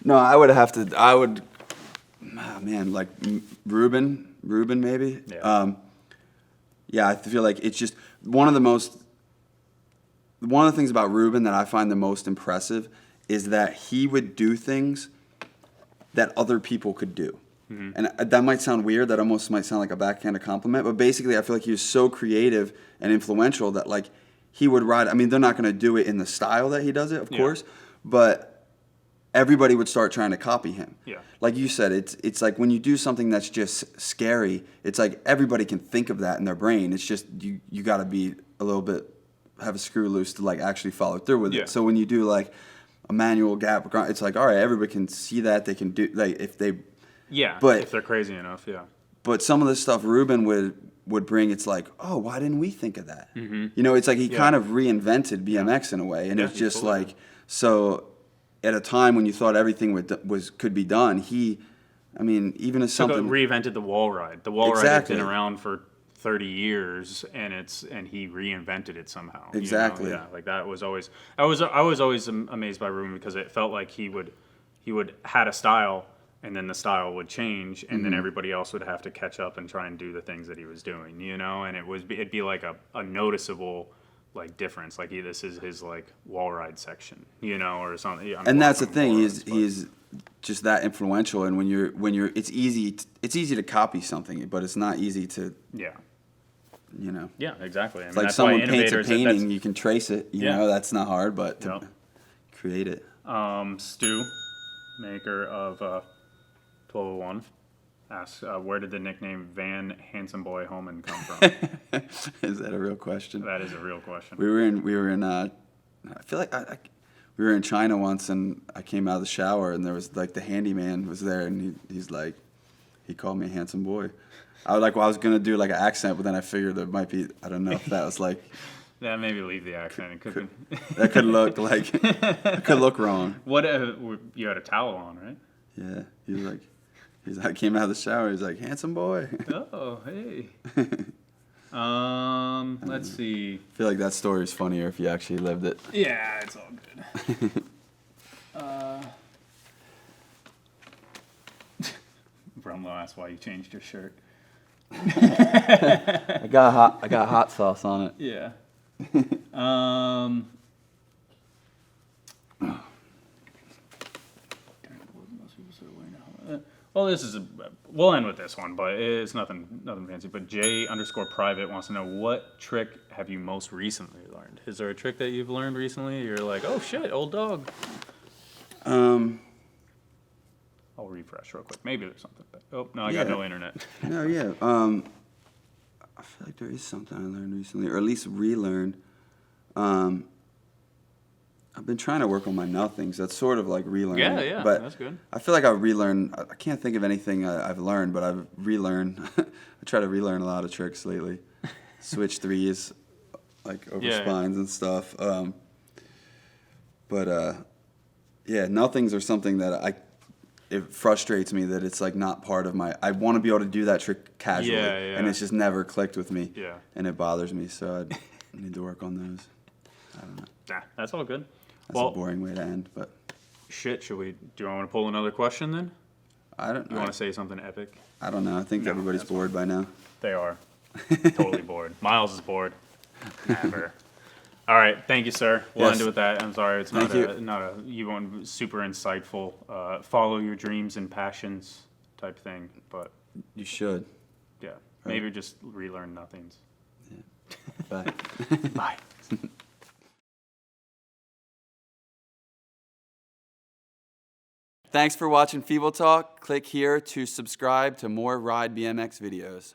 No, I would, like Ruben maybe. Yeah. I feel like it's just one of the things about Ruben that I find the most impressive is that he would do things that other people could do. Mm-hmm. And that might sound weird. That almost might sound like a backhanded compliment. But basically, I feel like he was so creative and influential that, like, he would ride. I mean, they're not going to do it in the style that he does it, of course. But everybody would start trying to copy him. Yeah. Like you said, it's like when you do something that's just scary, it's like everybody can think of that in their brain. It's just you got to be a little bit, have a screw loose to, like, actually follow through with it. So when you do, like, a manual gap, it's like, all right, everybody can see that. They can do, like, if they... Yeah, but if they're crazy enough, yeah. But some of the stuff Ruben would bring, it's like, oh, why didn't we think of that? Mm-hmm. It's like he kind of reinvented BMX in a way, and it's just like, so at a time when you thought everything could be done, even as something... Reinvented the wall ride. The wall ride had been around for 30 years, and he reinvented it somehow. Exactly. Yeah, like that was always I was always amazed by Ruben because it felt like he would had a style, and then the style would change, and then everybody else would have to catch up and try and do the things that he was doing, and it'd be like a noticeable like difference, like this is his like wall ride section, or something. And that's the thing, he's just that influential, and when you're it's easy to copy something, but it's not easy to yeah. Yeah, exactly. I mean, like that's someone why paints a innovators, painting, you can trace it, that's not hard, but to Yep. create it. Stu, maker of 1201, asks, where did the nickname Van Handsome Boy Homan come from? Is that a real question? That is a real question. We were in I feel like we were in China once, and I came out of the shower, and there was like the handyman was there, and he's like, he called me a handsome boy. I was gonna do like an accent, but then I figured there might be, I don't know if that was like. Yeah, maybe leave the accent. It could be. That could look like, it could look wrong. What you had a towel on, right? Yeah, I came out of the shower. He's like, handsome boy. Oh, hey. Let's see. I feel like that story is funnier if you actually lived it. Yeah, it's all good. Brumlow asked why you changed your shirt. I got hot sauce on it. Yeah. Well, we'll end with this one, but it's nothing fancy. But J_private wants to know, what trick have you most recently learned? Is there a trick that you've learned recently? You're like, oh shit, old dog. I'll refresh real quick. Maybe there's something. Oh no, I got no internet. No, yeah. I feel like there is something I learned recently, or at least relearned. I've been trying to work on my nothings. That's sort of like relearning. Yeah, but that's good. I feel like I've relearned. I can't think of anything I've learned, but I've relearned. I try to relearn a lot of tricks lately. Switch threes, like over spines and stuff. Nothings are something that it frustrates me that it's like not part of my. I want to be able to do that trick casually, and it's just never clicked with me. Yeah. And it bothers me, so I need to work on those. I don't know. Nah, that's all good. That's a boring way to end, but. Shit, do you want to pull another question then? I don't know. You want to say something epic? I don't know. I think everybody's bored by now. They are. Totally bored. Miles is bored. Never. All right, thank you, sir. We'll end it with that. I'm sorry, it's not you weren't super insightful. Follow your dreams and passions type thing, but you should. Yeah, maybe just relearn nothings. Yeah. Bye. Bye. Thanks for watching Feeble Talk. Click here to subscribe to more Ride BMX videos.